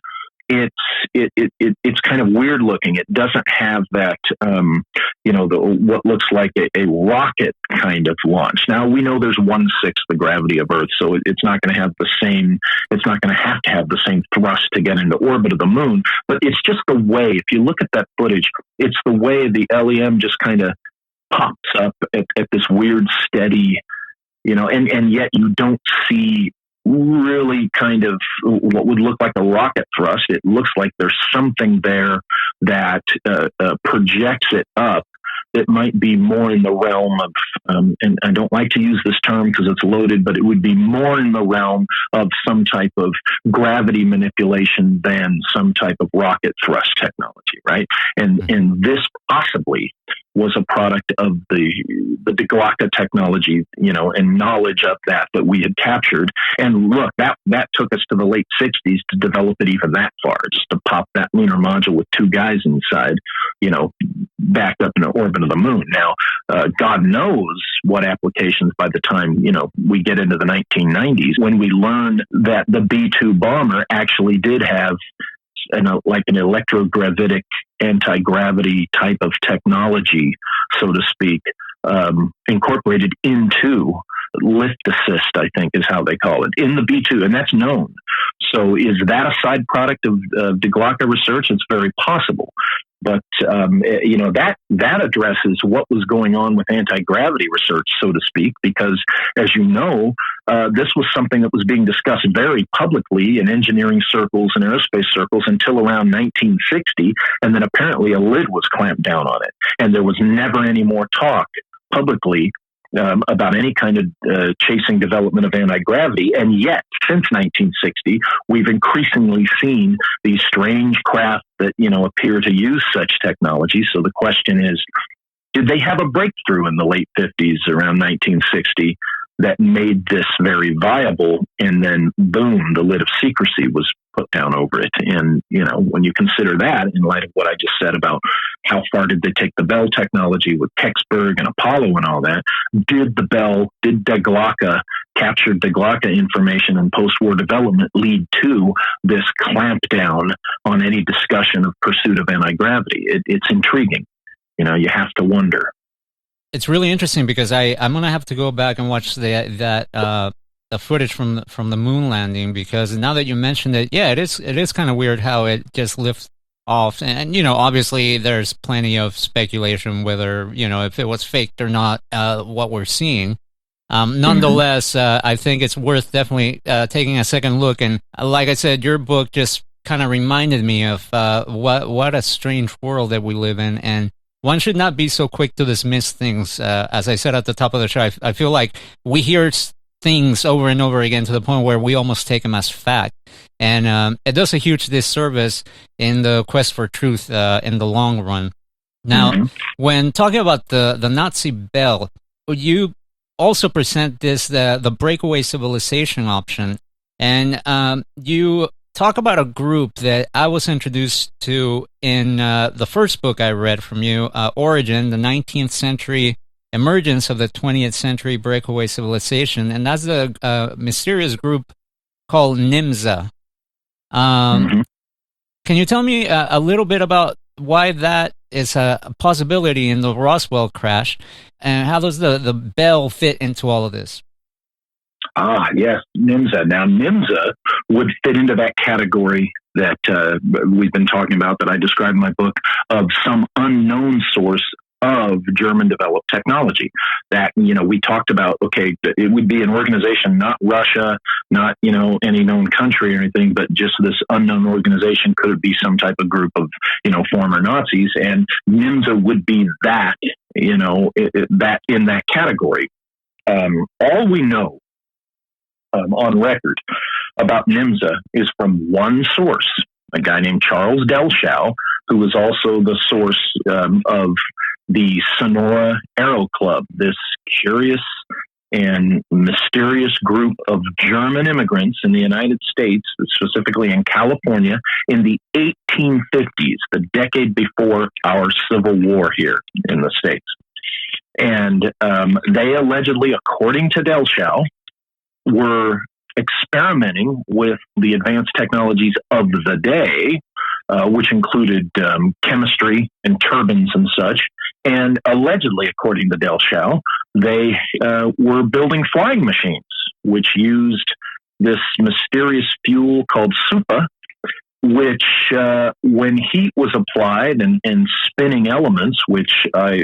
it's kind of weird looking. It doesn't have that, what looks like a rocket kind of launch. Now, we know there's 1/6 the gravity of Earth, so it's not going to have the same, it's not going to have the same thrust to get into orbit of the moon, but it's just the way, if you look at that footage, it's the way the LEM just kind of pops up at this weird steady, and yet you don't see really kind of what would look like a rocket thrust. It looks like there's something there that projects it up. It might be more in the realm of, and I don't like to use this term because it's loaded, but it would be more in the realm of some type of gravity manipulation than some type of rocket thrust technology, right? And this possibly was a product of the de Glocke technology, and knowledge of that we had captured. And look, that took us to the late 60s to develop it even that far, just to pop that lunar module with 2 guys inside, backed up in the orbit of the moon. Now, God knows what applications by the time, we get into the 1990s, when we learned that the B-2 bomber actually did have an electrogravitic anti-gravity type of technology, so to speak, incorporated into lift assist, I think is how they call it, in the B-2, and that's known. So is that a side product of de Glocke research? It's very possible. But, that addresses what was going on with anti-gravity research, so to speak, because, as you know, this was something that was being discussed very publicly in engineering circles and aerospace circles until around 1960, and then apparently a lid was clamped down on it. And there was never any more talk publicly about any kind of chasing development of anti-gravity. And yet, since 1960, we've increasingly seen these strange craft that, appear to use such technology. So the question is, did they have a breakthrough in the late 50s, around 1960, that made this very viable? And then, boom, the lid of secrecy was put down over it. And, when you consider that, in light of what I just said about how far did they take the Bell technology with Kecksburg and Apollo and all that, did de Glocke, captured de Glocke information and post-war development lead to this clampdown on any discussion of pursuit of anti-gravity? It's intriguing. You have to wonder. It's really interesting because I'm going to have to go back and watch the footage from the moon landing, because now that you mentioned it, yeah, it is kind of weird how it just lifts off. And, obviously there's plenty of speculation whether, if it was faked or not, what we're seeing. Nonetheless, I think it's worth definitely taking a second look. And like I said, your book just kind of reminded me of what a strange world that we live in. And one should not be so quick to dismiss things. As I said at the top of the show, I feel like we hear things over and over again to the point where we almost take them as fact. And it does a huge disservice in the quest for truth in the long run. Now, when talking about the Nazi Bell, you also present the breakaway civilization option. And you talk about a group that I was introduced to in the first book I read from you, Origin, the 19th century emergence of the 20th century breakaway civilization. And that's a mysterious group called NIMSA. Can you tell me a little bit about why that is a possibility in the Roswell crash, and how does the Bell fit into all of this? Yes, NIMSA. Now, NIMSA would fit into that category that we've been talking about, that I described in my book, of some unknown source of German-developed technology. That, we talked about, okay, it would be an organization, not Russia, not, any known country or anything, but just this unknown organization. Could it be some type of group of, former Nazis? And NIMSA would be that, that in that category. All we know on record about NIMSA is from one source, a guy named Charles Delshow, who was also the source of the Sonora Aero Club, this curious and mysterious group of German immigrants in the United States, specifically in California, in the 1850s, the decade before our Civil War here in the States. And they allegedly, according to Delshow, were experimenting with the advanced technologies of the day, which included chemistry and turbines and such. And allegedly, according to Delshow, they were building flying machines, which used this mysterious fuel called SUPA, which, when heat was applied and spinning elements, which I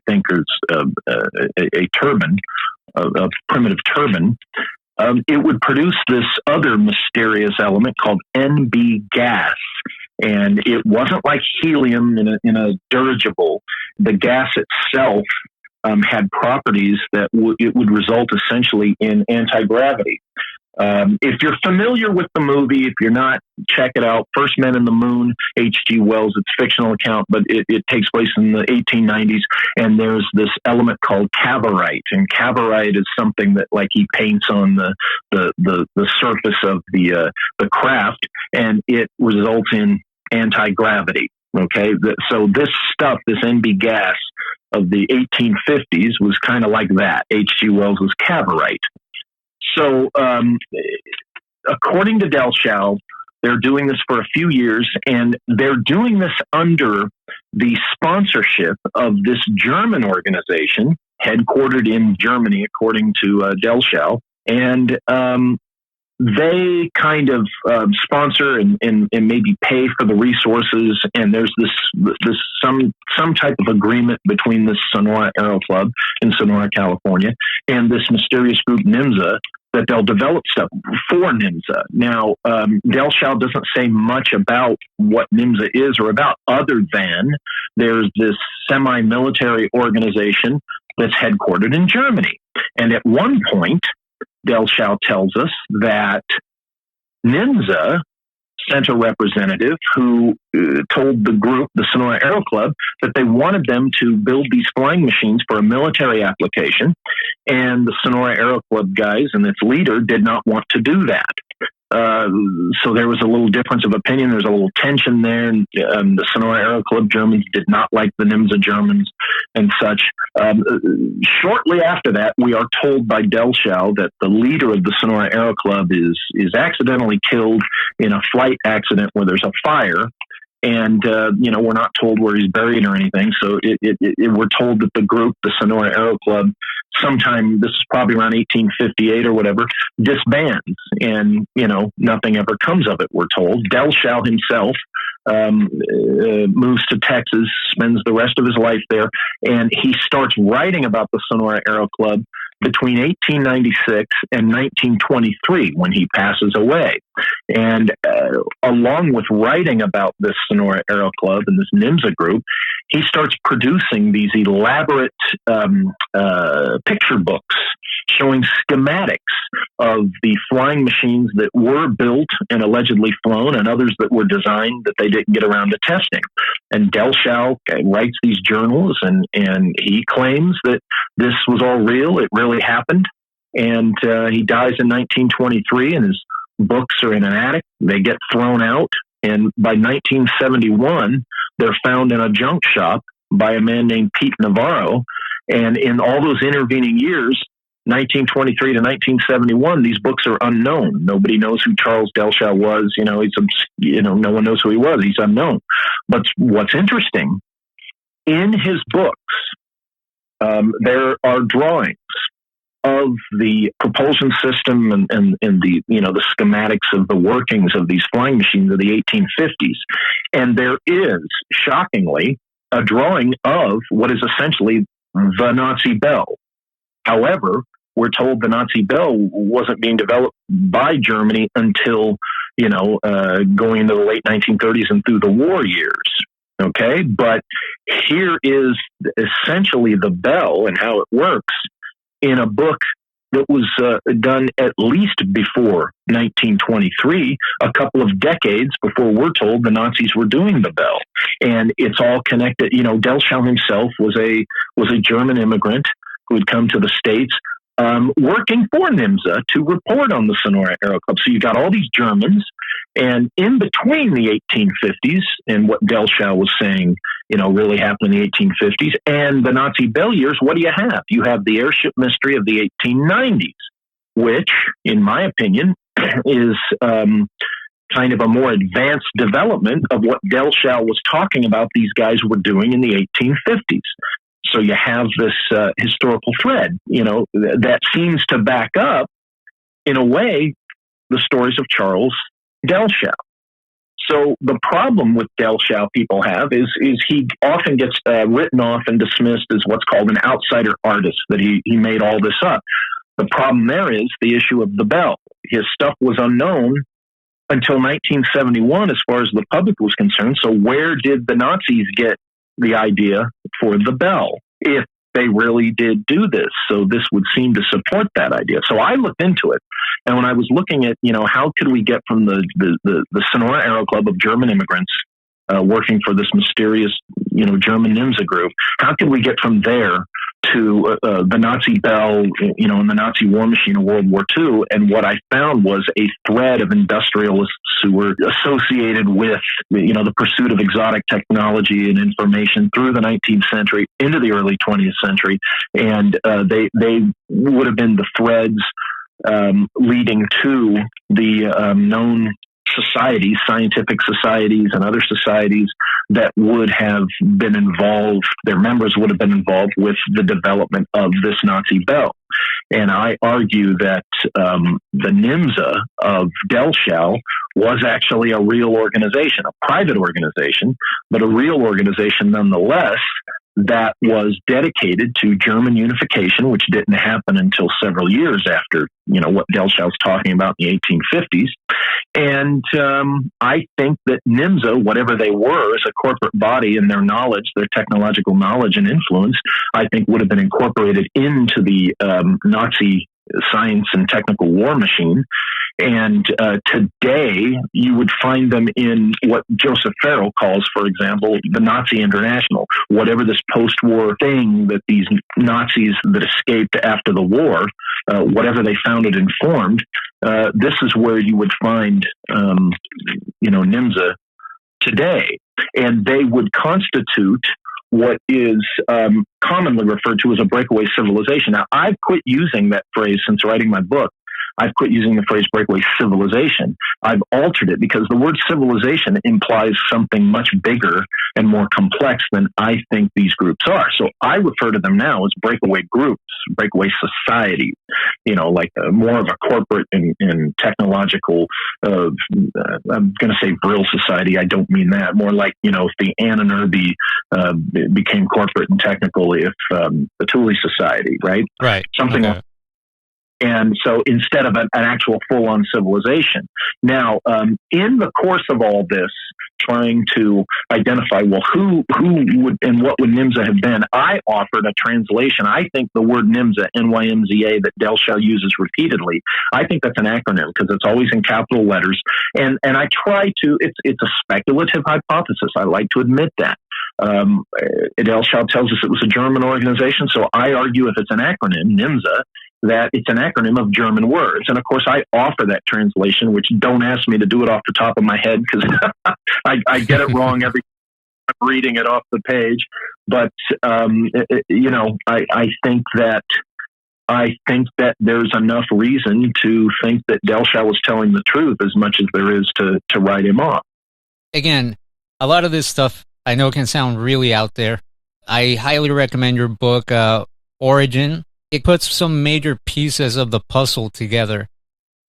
think is a turbine, a primitive turbine, it would produce this other mysterious element called NB gas. And it wasn't like helium in a dirigible. The gas itself had properties that it would result essentially in anti-gravity. If you're familiar with the movie, if you're not, check it out. First Men in the Moon, H.G. Wells. It's a fictional account, but it takes place in the 1890s. And there's this element called cavorite. And cavorite is something that, like, he paints on the surface of the craft, and it results in anti-gravity. Okay, so this stuff, this NB gas of the 1850s, was kind of like that. H.G. Wells was cavorite. So, according to Delshow, they're doing this for a few years, and they're doing this under the sponsorship of this German organization, headquartered in Germany, according to Delshow. And they kind of sponsor and maybe pay for the resources. And there's this some type of agreement between the Sonora Aero Club in Sonora, California, and this mysterious group NIMSA, that they'll develop stuff for NIMSA. Now, Delshow doesn't say much about what NIMSA is or about, other than there's this semi-military organization that's headquartered in Germany. And at one point, Delshow tells us that NIMSA sent a representative who told the group, the Sonora Aero Club, that they wanted them to build these flying machines for a military application. And the Sonora Aero Club guys and its leader did not want to do that. So there was a little difference of opinion. There's a little tension there. And the Sonora Aero Club Germans did not like the NIMSA Germans and such. Shortly after that, we are told by Delshow that the leader of the Sonora Aero Club is accidentally killed in a flight accident where there's a fire. And, we're not told where he's buried or anything. So we're told that the group, the Sonora Aero Club, sometime, this is probably around 1858 or whatever, disbands. And, nothing ever comes of it, we're told. Delshow himself moves to Texas, spends the rest of his life there, and he starts writing about the Sonora Aero Club between 1896 and 1923, when he passes away. And along with writing about this Sonora Aero Club and this NIMSA group, he starts producing these elaborate picture books showing schematics of the flying machines that were built and allegedly flown, and others that were designed that they didn't get around to testing. And Delshow writes these journals, and he claims that this was all real. It really happened. And he dies in 1923, and his books are in an attic. They get thrown out. And by 1971, they're found in a junk shop by a man named Pete Navarro. And in all those intervening years, 1923 to 1971, these books are unknown. Nobody knows who Charles Delshow was. No one knows who he was. He's unknown. But what's interesting, in his books, there are drawings of the propulsion system and the the schematics of the workings of these flying machines of the 1850s. And there is, shockingly, a drawing of what is essentially the Nazi bell. However, we're told the Nazi bell wasn't being developed by Germany until, going into the late 1930s and through the war years. Okay, but here is essentially the bell and how it works in a book that was done at least before 1923, a couple of decades before we're told the Nazis were doing the bell. And it's all connected. Delschau himself was a German immigrant who had come to the States, working for NIMSA to report on the Sonora Aero Club. So you got all these Germans, and in between the 1850s and what Delschau was saying, really happened in the 1850s and the Nazi bell years, what do you have? You have the airship mystery of the 1890s, which, in my opinion, is kind of a more advanced development of what Delschau was talking about these guys were doing in the 1850s. So you have this historical thread, that seems to back up, in a way, the stories of Charles Delschau. So the problem with Delschau people have is he often gets written off and dismissed as what's called an outsider artist, that he made all this up. The problem there is the issue of the bell. His stuff was unknown until 1971 as far as the public was concerned. So where did the Nazis get the idea for the bell, if they really did do this? So this would seem to support that idea. So I looked into it, and when I was looking at, how could we get from the Sonora Aero Club of German immigrants working for this mysterious, German NIMSA group, how could we get from there to the Nazi bell, and the Nazi war machine of World War II? And what I found was a thread of industrialists who were associated with, the pursuit of exotic technology and information through the 19th century into the early 20th century. And they would have been the threads leading to the known societies, scientific societies and other societies that would have been involved, their members would have been involved with the development of this Nazi bell. And I argue that the NIMSA of Delschau was actually a real organization, a private organization, but a real organization nonetheless, that was dedicated to German unification, which didn't happen until several years after, what Delschau was talking about in the 1850s. And I think that NIMSA, whatever they were as a corporate body, and their knowledge, their technological knowledge and influence, I think would have been incorporated into the Nazi science and technical war machine. And today, you would find them in what Joseph Farrell calls, for example, the Nazi International. Whatever this post-war thing that these Nazis that escaped after the war, whatever they founded and formed, this is where you would find, NIMSA today. And they would constitute what is commonly referred to as a breakaway civilization. Now, I've quit using that phrase since writing my book. I've quit using the phrase breakaway civilization. I've altered it because the word civilization implies something much bigger and more complex than I think these groups are. So I refer to them now as breakaway groups, breakaway societies, like more of a corporate and technological, I'm going to say Brill society. I don't mean that. More like, if the Anunnaki became corporate and technical, if the Thule society, right? Right. Something like. And so instead of an actual full-on civilization. Now, in the course of all this, trying to identify, who would and what would NIMSA have been, I offered a translation. I think the word NIMSA, NYMZA, that Delschau uses repeatedly, I think that's an acronym because it's always in capital letters. And I try to, it's a speculative hypothesis. I like to admit that. Delschau tells us it was a German organization, so I argue if it's an acronym, NIMSA, that it's an acronym of German words. And of course, I offer that translation, which don't ask me to do it off the top of my head because I get it wrong every time I'm reading it off the page. But, I think that there's enough reason to think that Delschau was telling the truth as much as there is to write him off. Again, a lot of this stuff I know can sound really out there. I highly recommend your book, Origin. It puts some major pieces of the puzzle together.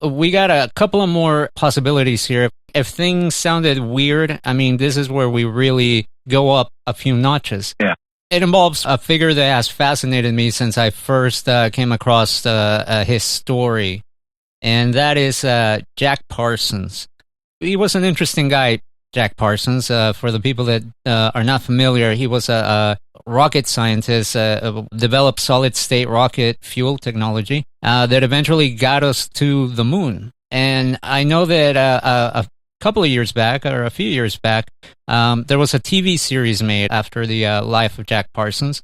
We got a couple of more possibilities here. If things sounded weird, this is where we really go up a few notches. Yeah. It involves a figure that has fascinated me since I first came across his story, and that is Jack Parsons. He was an interesting guy, Jack Parsons. For the people that are not familiar, he was a rocket scientist, developed solid-state rocket fuel technology that eventually got us to the moon. And I know that a couple of years back, or a few years back, there was a TV series made after the life of Jack Parsons.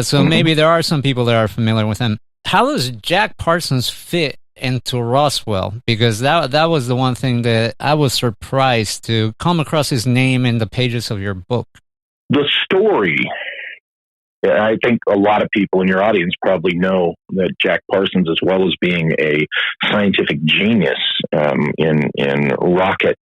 So maybe there are some people that are familiar with him. How does Jack Parsons fit into Roswell? Because that was the one thing that I was surprised to come across his name in the pages of your book. The story, I think a lot of people in your audience probably know that Jack Parsons, as well as being a scientific genius in rocket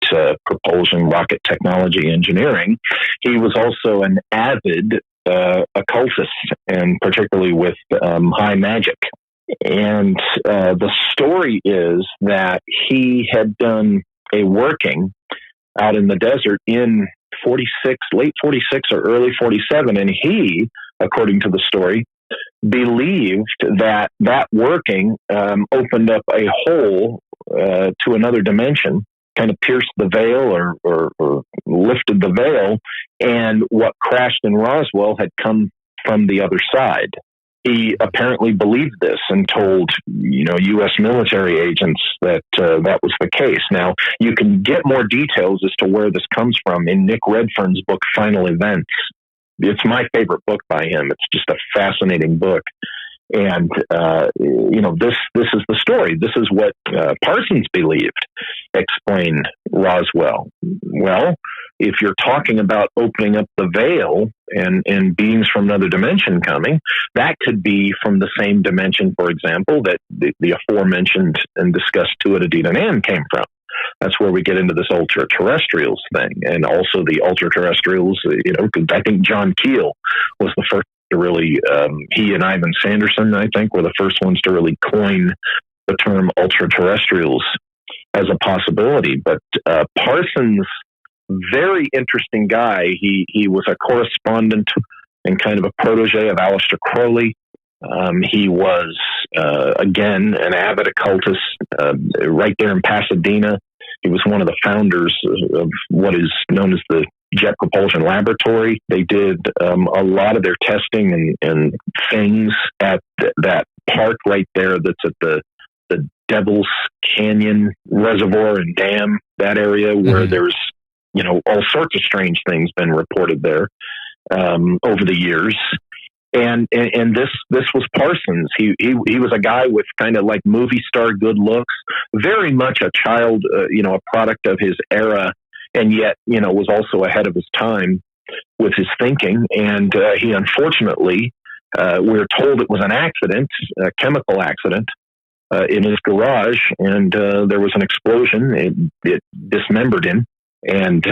propulsion, rocket technology engineering, he was also an avid occultist, and particularly with high magic. And the story is that he had done a working out in the desert in late 46 or early 47, and he, according to the story, believed that working opened up a hole to another dimension, kind of pierced the veil or lifted the veil, and what crashed in Roswell had come from the other side. He apparently believed this and told, U.S. military agents that that was the case. Now, you can get more details as to where this comes from in Nick Redfern's book, Final Events. It's my favorite book by him. It's just a fascinating book. And, this is the story. This is what Parsons believed explained Roswell. Well, if you're talking about opening up the veil and beings from another dimension coming, that could be from the same dimension, for example, that the aforementioned and discussed Tuatha came from. That's where we get into this ultra-terrestrials thing. And also the ultra-terrestrials, because I think John Keel was the first to really, he and Ivan Sanderson, I think, were the first ones to really coin the term ultra-terrestrials as a possibility. But Parsons, very interesting guy. He was a correspondent and kind of a protege of Aleister Crowley. He was, again, an avid occultist right there in Pasadena. He was one of the founders of what is known as the Jet Propulsion Laboratory. They did a lot of their testing and things at that park right there that's at the Devil's Canyon Reservoir and Dam, that area where there's, all sorts of strange things been reported there over the years. And this was Parsons. He was a guy with kind of like movie star good looks, very much a child, a product of his era, and yet, was also ahead of his time with his thinking. And he unfortunately, we're told it was an accident, a chemical accident, in his garage, and there was an explosion. It dismembered him, and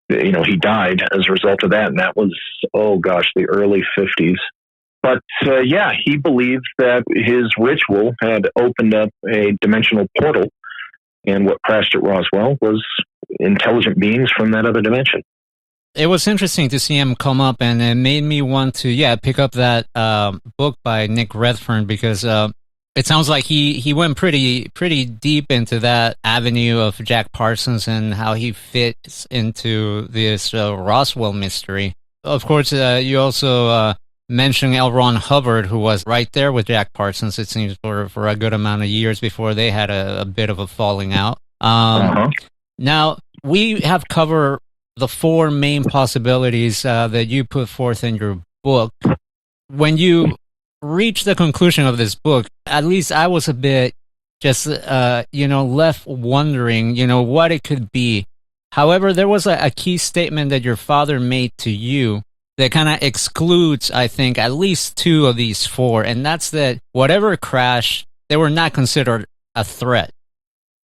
he died as a result of that. And that was, the early 50s. But he believed that his ritual had opened up a dimensional portal, and what crashed at Roswell was intelligent beings from that other dimension. It was interesting to see him come up, and it made me want to, pick up that book by Nick Redfern, because it sounds like he went pretty deep into that avenue of Jack Parsons and how he fits into this Roswell mystery. Of course, you also mentioned L. Ron Hubbard, who was right there with Jack Parsons, it seems, for a good amount of years before they had a bit of a falling out. Now, we have covered the four main possibilities that you put forth in your book. When you reach the conclusion of this book, at least I was a bit just, left wondering, what it could be. However, there was a key statement that your father made to you that kind of excludes, I think, at least two of these four, and that's that whatever crashed, they were not considered a threat.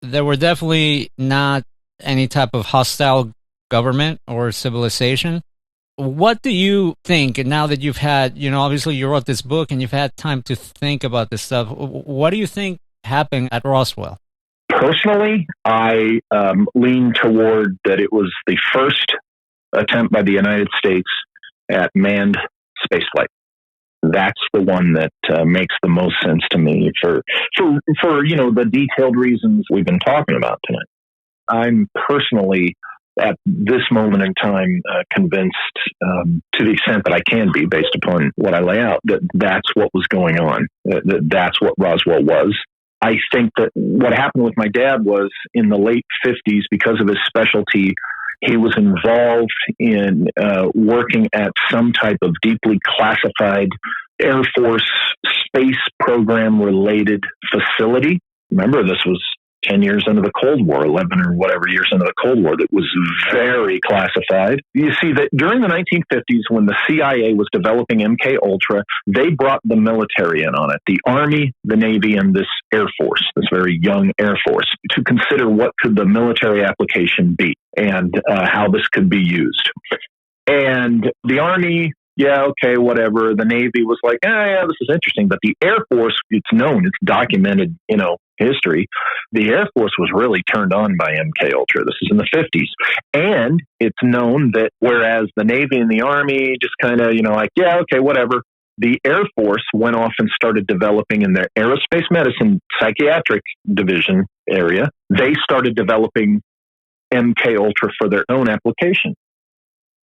There were definitely not any type of hostile government or civilization. What do you think, now that you've had, obviously you wrote this book and you've had time to think about this stuff, what do you think happened at Roswell? Personally, I lean toward that it was the first attempt by the United States at manned spaceflight. That's the one that makes the most sense to me for the detailed reasons we've been talking about tonight. I'm personally, at this moment in time, convinced, to the extent that I can be, based upon what I lay out, that that's what was going on. That's what Roswell was. I think that what happened with my dad was in the late 50s, because of his specialty, he was involved in working at some type of deeply classified Air Force space program related facility. Remember, this was 10 years into the Cold War, 11 or whatever years into the Cold War, that was very classified. You see that during the 1950s, when the CIA was developing MKUltra, they brought the military in on it, the Army, the Navy, and this Air Force, this very young Air Force, to consider what could the military application be and how this could be used. And the Army, yeah, okay, whatever. The Navy was like, yeah, this is interesting. But the Air Force, it's known, it's documented, history. The Air Force was really turned on by MKUltra. This is in the 50s. And it's known that whereas the Navy and the Army just kind of, yeah, okay, whatever, the Air Force went off and started developing in their aerospace medicine psychiatric division area. They started developing MKUltra for their own application.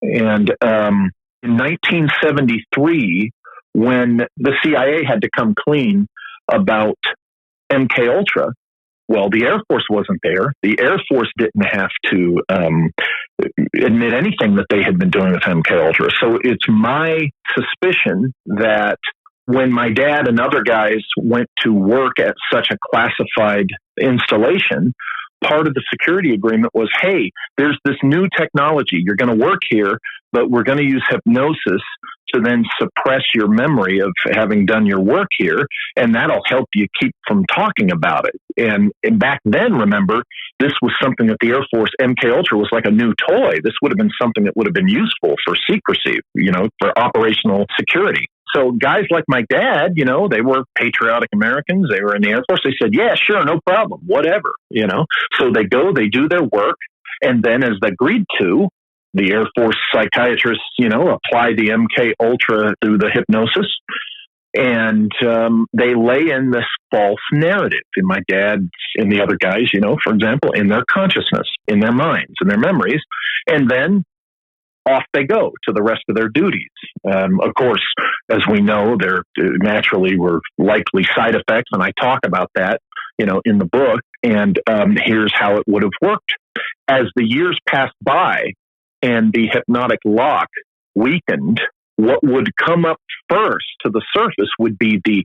And in 1973, when the CIA had to come clean about MKUltra, well, the Air Force wasn't there. The Air Force didn't have to admit anything that they had been doing with MKUltra. So it's my suspicion that when my dad and other guys went to work at such a classified installation, part of the security agreement was, hey, there's this new technology. You're going to work here, but we're going to use hypnosis to then suppress your memory of having done your work here, and that'll help you keep from talking about it. And back then, remember, this was something that the Air Force, MKUltra, was like a new toy. This would have been something that would have been useful for secrecy, for operational security. So guys like my dad, they were patriotic Americans. They were in the Air Force. They said, yeah, sure, no problem, whatever, So they go, they do their work, and then as they agreed to, the Air Force psychiatrists, apply the MKUltra through the hypnosis, and they lay in this false narrative in my dad and the other guys, for example, in their consciousness, in their minds, in their memories, and then off they go to the rest of their duties. Of course, as we know, there naturally were likely side effects, and I talk about that, in the book, and here's how it would have worked. As the years passed by, and the hypnotic lock weakened, what would come up first to the surface would be the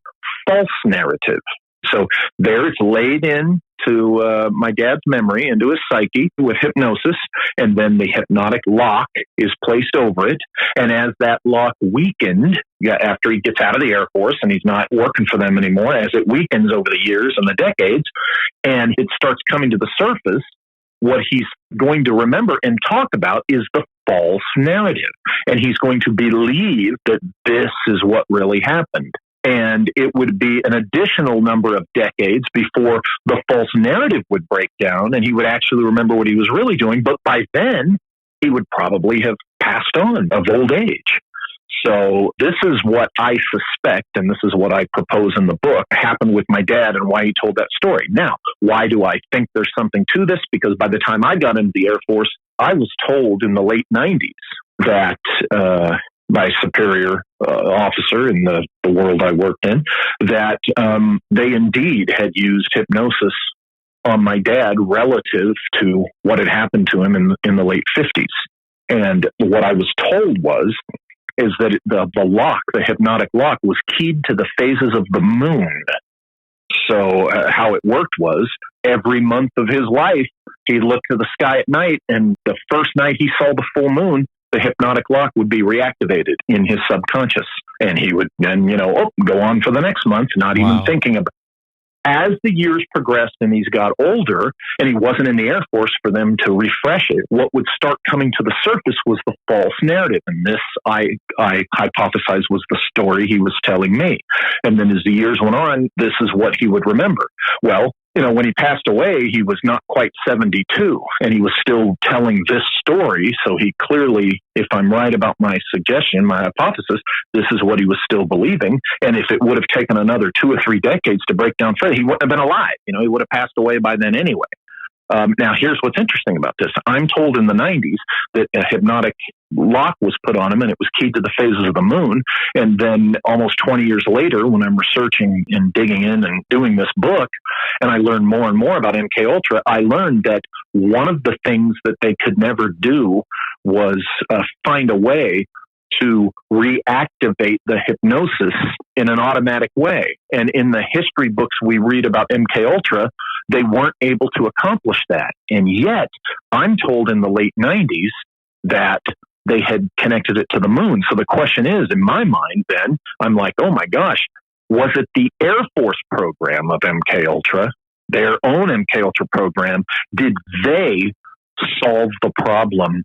false narrative. So there it's laid into my dad's memory, into his psyche with hypnosis, and then the hypnotic lock is placed over it. And as that lock weakened, after he gets out of the Air Force and he's not working for them anymore, as it weakens over the years and the decades, and it starts coming to the surface, what he's going to remember and talk about is the false narrative. And he's going to believe that this is what really happened. And it would be an additional number of decades before the false narrative would break down and he would actually remember what he was really doing. But by then, he would probably have passed on of old age. So this is what I suspect, and this is what I propose in the book, happened with my dad and why he told that story. Now, why do I think there's something to this? Because by the time I got into the Air Force, I was told in the late 90s that by a superior officer in the world I worked in, that they indeed had used hypnosis on my dad relative to what had happened to him in the late 50s. And what I was told is that the lock, the hypnotic lock, was keyed to the phases of the moon. So how it worked was every month of his life, he'd look to the sky at night, and the first night he saw the full moon, the hypnotic lock would be reactivated in his subconscious. And he would then, go on for the next month, not even thinking about it. As the years progressed and he's got older and he wasn't in the Air Force for them to refresh it, what would start coming to the surface was the false narrative. And this, I hypothesized, was the story he was telling me. And then as the years went on, this is what he would remember. Well, when he passed away, he was not quite 72, and he was still telling this story. So he clearly, if I'm right about my suggestion, my hypothesis, this is what he was still believing. And if it would have taken another 2 or 3 decades to break down Fred, he wouldn't have been alive. He would have passed away by then anyway. Now, here's what's interesting about this. I'm told in the 90s that a hypnotic lock was put on him, and it was keyed to the phases of the moon. And then almost 20 years later, when I'm researching and digging in and doing this book, and I learned more and more about MKUltra, I learned that one of the things that they could never do was find a way to reactivate the hypnosis in an automatic way. And in the history books we read about MKUltra, they weren't able to accomplish that. And yet, I'm told in the late 90s that they had connected it to the moon. So the question is, in my mind then, I'm like, oh my gosh, was it the Air Force program of MKUltra, their own MKUltra program? Did they solve the problem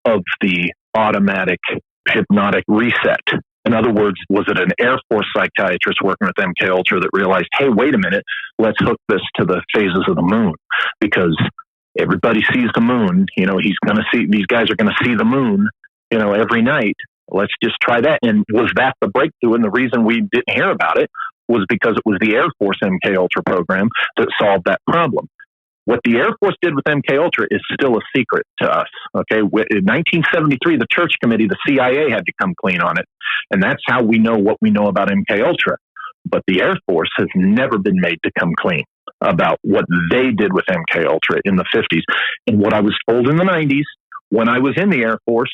of the automatic hypnotic reset? In other words, was it an Air Force psychiatrist working with MKUltra that realized, hey, wait a minute, let's hook this to the phases of the moon? Because everybody sees the moon, these guys are going to see the moon, every night. Let's just try that. And was that the breakthrough? And the reason we didn't hear about it was because it was the Air Force MKUltra program that solved that problem. What the Air Force did with MKUltra is still a secret to us. Okay, in 1973, the Church Committee, the CIA, had to come clean on it, and that's how we know what we know about MKUltra. But the Air Force has never been made to come clean about what they did with MKUltra in the 50s. And what I was told in the 90s when I was in the Air Force,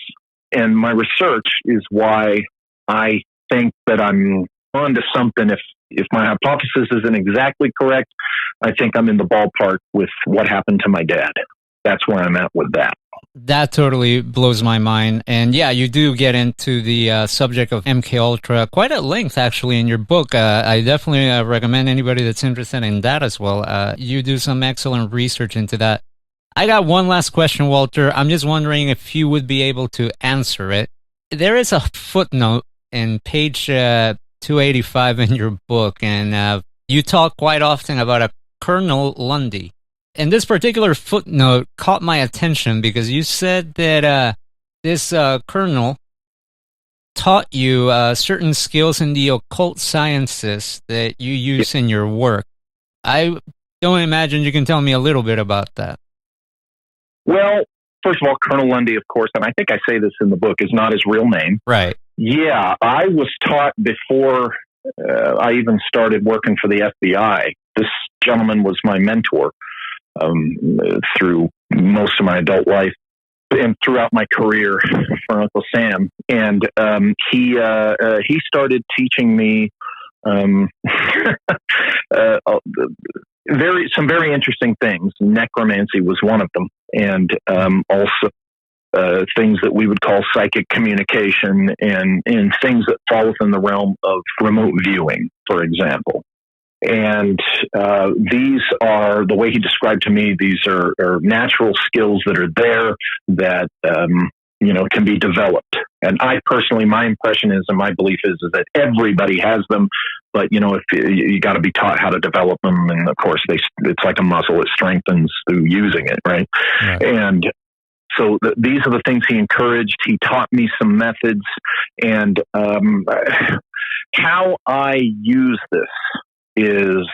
and my research is why I think that I'm onto something. If my hypothesis isn't exactly correct, I think I'm in the ballpark with what happened to my dad. That's where I'm at with that. That totally blows my mind. And yeah, you do get into the subject of MKUltra quite at length, actually, in your book. I definitely recommend anybody that's interested in that as well. You do some excellent research into that. I got one last question, Walter. I'm just wondering if you would be able to answer it. There is a footnote in page 285 in your book, and you talk quite often about a Colonel Lundy. And this particular footnote caught my attention because you said that this colonel taught you certain skills in the occult sciences that you use in your work. I don't imagine you can tell me a little bit about that. Well, first of all, Colonel Lundy, of course, and I think I say this in the book, is not his real name. Right. Yeah, I was taught before I even started working for the FBI. This gentleman was my mentor through most of my adult life and throughout my career for Uncle Sam. And he started teaching me some very interesting things. Necromancy was one of them, and also things that we would call psychic communication and things that fall within the realm of remote viewing, for example. And these are, the way he described to me, these are natural skills that are there that, can be developed. And I personally, my impression is, and my belief is that everybody has them, but, if you got to be taught how to develop them. And of course, it's like a muscle, it strengthens through using it, right? And so these are the things he encouraged. He taught me some methods, and how I use this is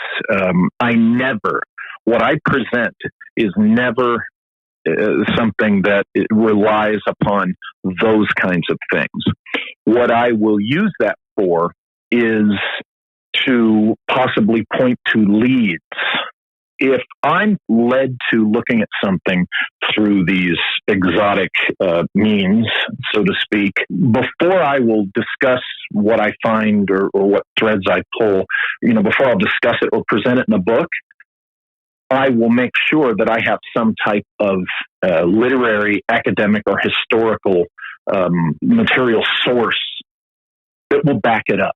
what I present is never something that it relies upon those kinds of things. What I will use that for is to possibly point to leads. If I'm led to looking at something through these exotic means, so to speak, before I will discuss what I find or what threads I pull, before I'll discuss it or present it in a book, I will make sure that I have some type of literary, academic, or historical material source that will back it up.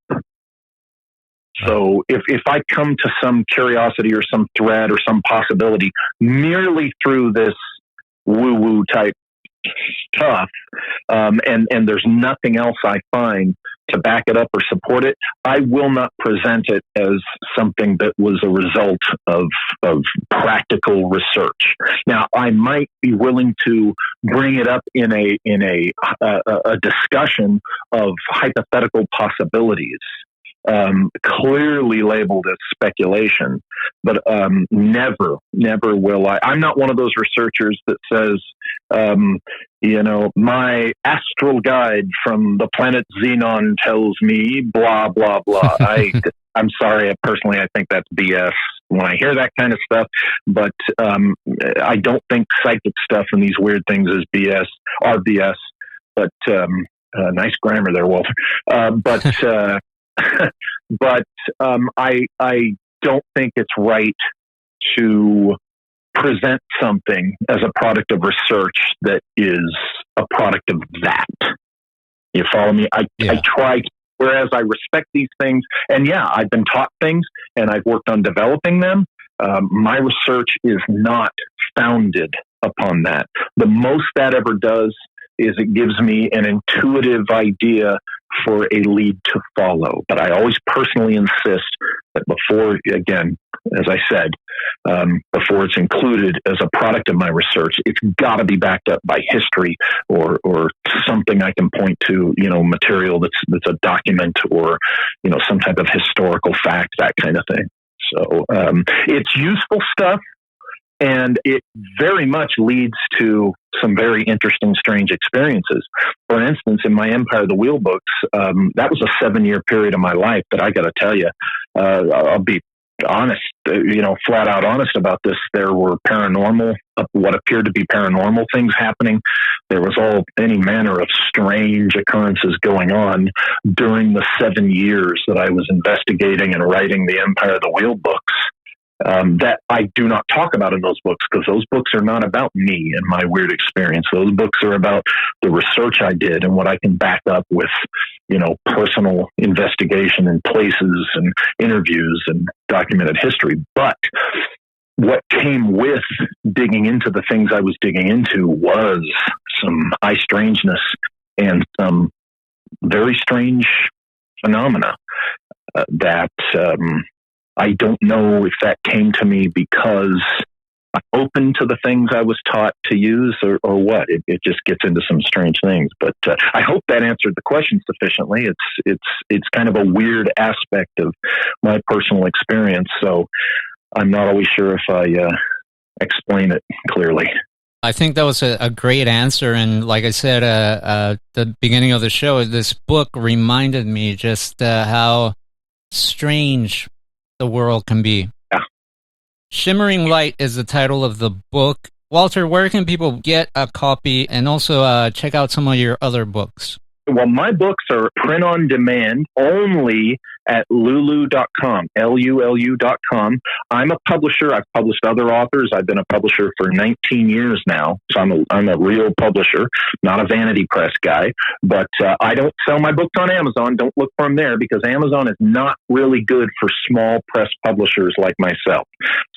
So if I come to some curiosity or some thread or some possibility merely through this woo-woo type stuff, and there's nothing else I find to back it up or support it, I will not present it as something that was a result of practical research. Now, I might be willing to bring it up in a discussion of hypothetical possibilities, clearly labeled as speculation, but never will I. I'm not one of those researchers that says, my astral guide from the planet Xenon tells me blah blah blah. I'm sorry, personally, I think that's BS when I hear that kind of stuff. But I don't think psychic stuff and these weird things is BS are BS. But nice grammar there, Walter. But I don't think it's right to present something as a product of research that is a product of that. You follow me? I try, whereas I respect these things, and I've been taught things, and I've worked on developing them. My research is not founded upon that. The most that ever does is it gives me an intuitive idea for a lead to follow. But I always personally insist that before, again, as I said, before it's included as a product of my research, it's got to be backed up by history or something I can point to, material that's a document or, some type of historical fact, that kind of thing. So it's useful stuff. And it very much leads to some very interesting, strange experiences. For instance, in my Empire of the Wheel books, that was a 7-year period of my life that I got to tell you, I'll be honest, flat out honest about this. There were what appeared to be paranormal things happening. There was any manner of strange occurrences going on during the 7 years that I was investigating and writing the Empire of the Wheel books. That I do not talk about in those books, because those books are not about me and my weird experience. Those books are about the research I did and what I can back up with, personal investigation in places and interviews and documented history. But what came with digging into the things I was digging into was some eye strangeness and some very strange phenomena that I don't know if that came to me because I'm open to the things I was taught to use or what. It just gets into some strange things. But I hope that answered the question sufficiently. It's kind of a weird aspect of my personal experience, so I'm not always sure if I explain it clearly. I think that was a great answer. And like I said, the beginning of the show, this book reminded me just how strange the world can be. Yeah. Shimmering Light is the title of the book. Walter, where can people get a copy and also check out some of your other books? Well, my books are print on demand only at lulu.com, LULU.com. I'm a publisher. I've published other authors. I've been a publisher for 19 years now. So I'm a real publisher, not a vanity press guy. But I don't sell my books on Amazon. Don't look for them there, because Amazon is not really good for small press publishers like myself.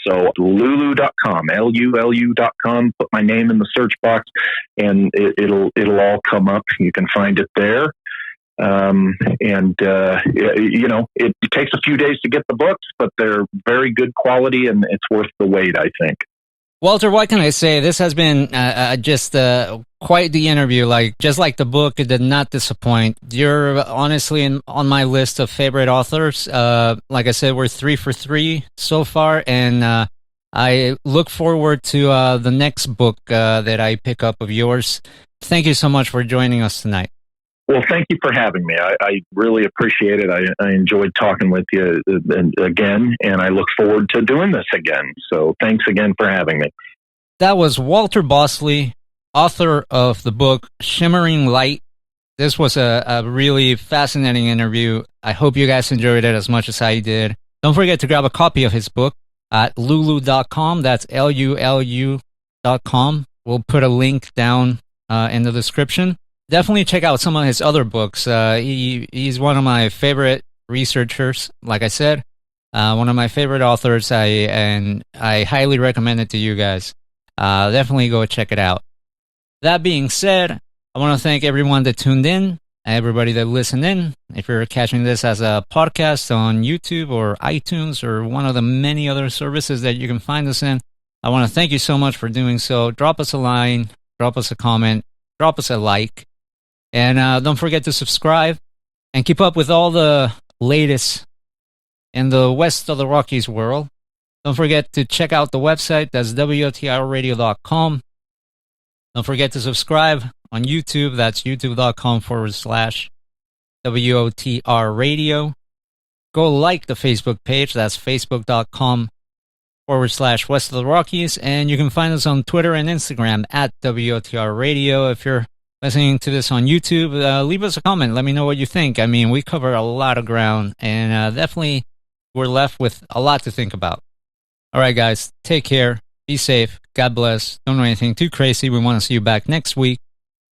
So lulu.com, LULU.com. Put my name in the search box, and it'll all come up. You can find it there. It takes a few days to get the books, but they're very good quality, and it's worth the wait, I think. Walter, what can I say? This has been just quite the interview. Just like the book, it did not disappoint. You're honestly on my list of favorite authors. Like I said, we're 3 for 3 so far, and I look forward to the next book that I pick up of yours. Thank you so much for joining us tonight. Well, thank you for having me. I really appreciate it. I enjoyed talking with you again, and I look forward to doing this again. So thanks again for having me. That was Walter Bosley, author of the book Shimmering Light. This was a really fascinating interview. I hope you guys enjoyed it as much as I did. Don't forget to grab a copy of his book at lulu.com. That's LULU.com. We'll put a link down in the description. Definitely check out some of his other books. He's one of my favorite researchers, like I said, one of my favorite authors, and I highly recommend it to you guys. Definitely go check it out. that being said, I want to thank everyone that tuned in, everybody that listened in. If you're catching this as a podcast on YouTube or iTunes or one of the many other services that you can find us in, I want to thank you so much for doing so. Drop us a line, drop us a comment, drop us a like, and don't forget to subscribe and keep up with all the latest in the west of the Rockies world. Don't forget to check out the website. That's WOTRradio.com. Don't forget to subscribe on YouTube. That's youtube.com/WOTR Radio. Go like the Facebook page. That's facebook.com/West of the Rockies. And you can find us on Twitter and Instagram at WOTR Radio. If you're listening to this on YouTube, leave us a comment. Let me know what you think. I mean, we cover a lot of ground, and definitely we're left with a lot to think about. All right, guys, take care. Be safe. God bless. Don't do anything too crazy. We want to see you back next week.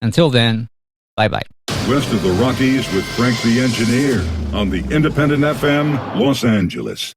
Until then, bye-bye. West of the Rockies with Frank the Engineer on the Independent FM, Los Angeles.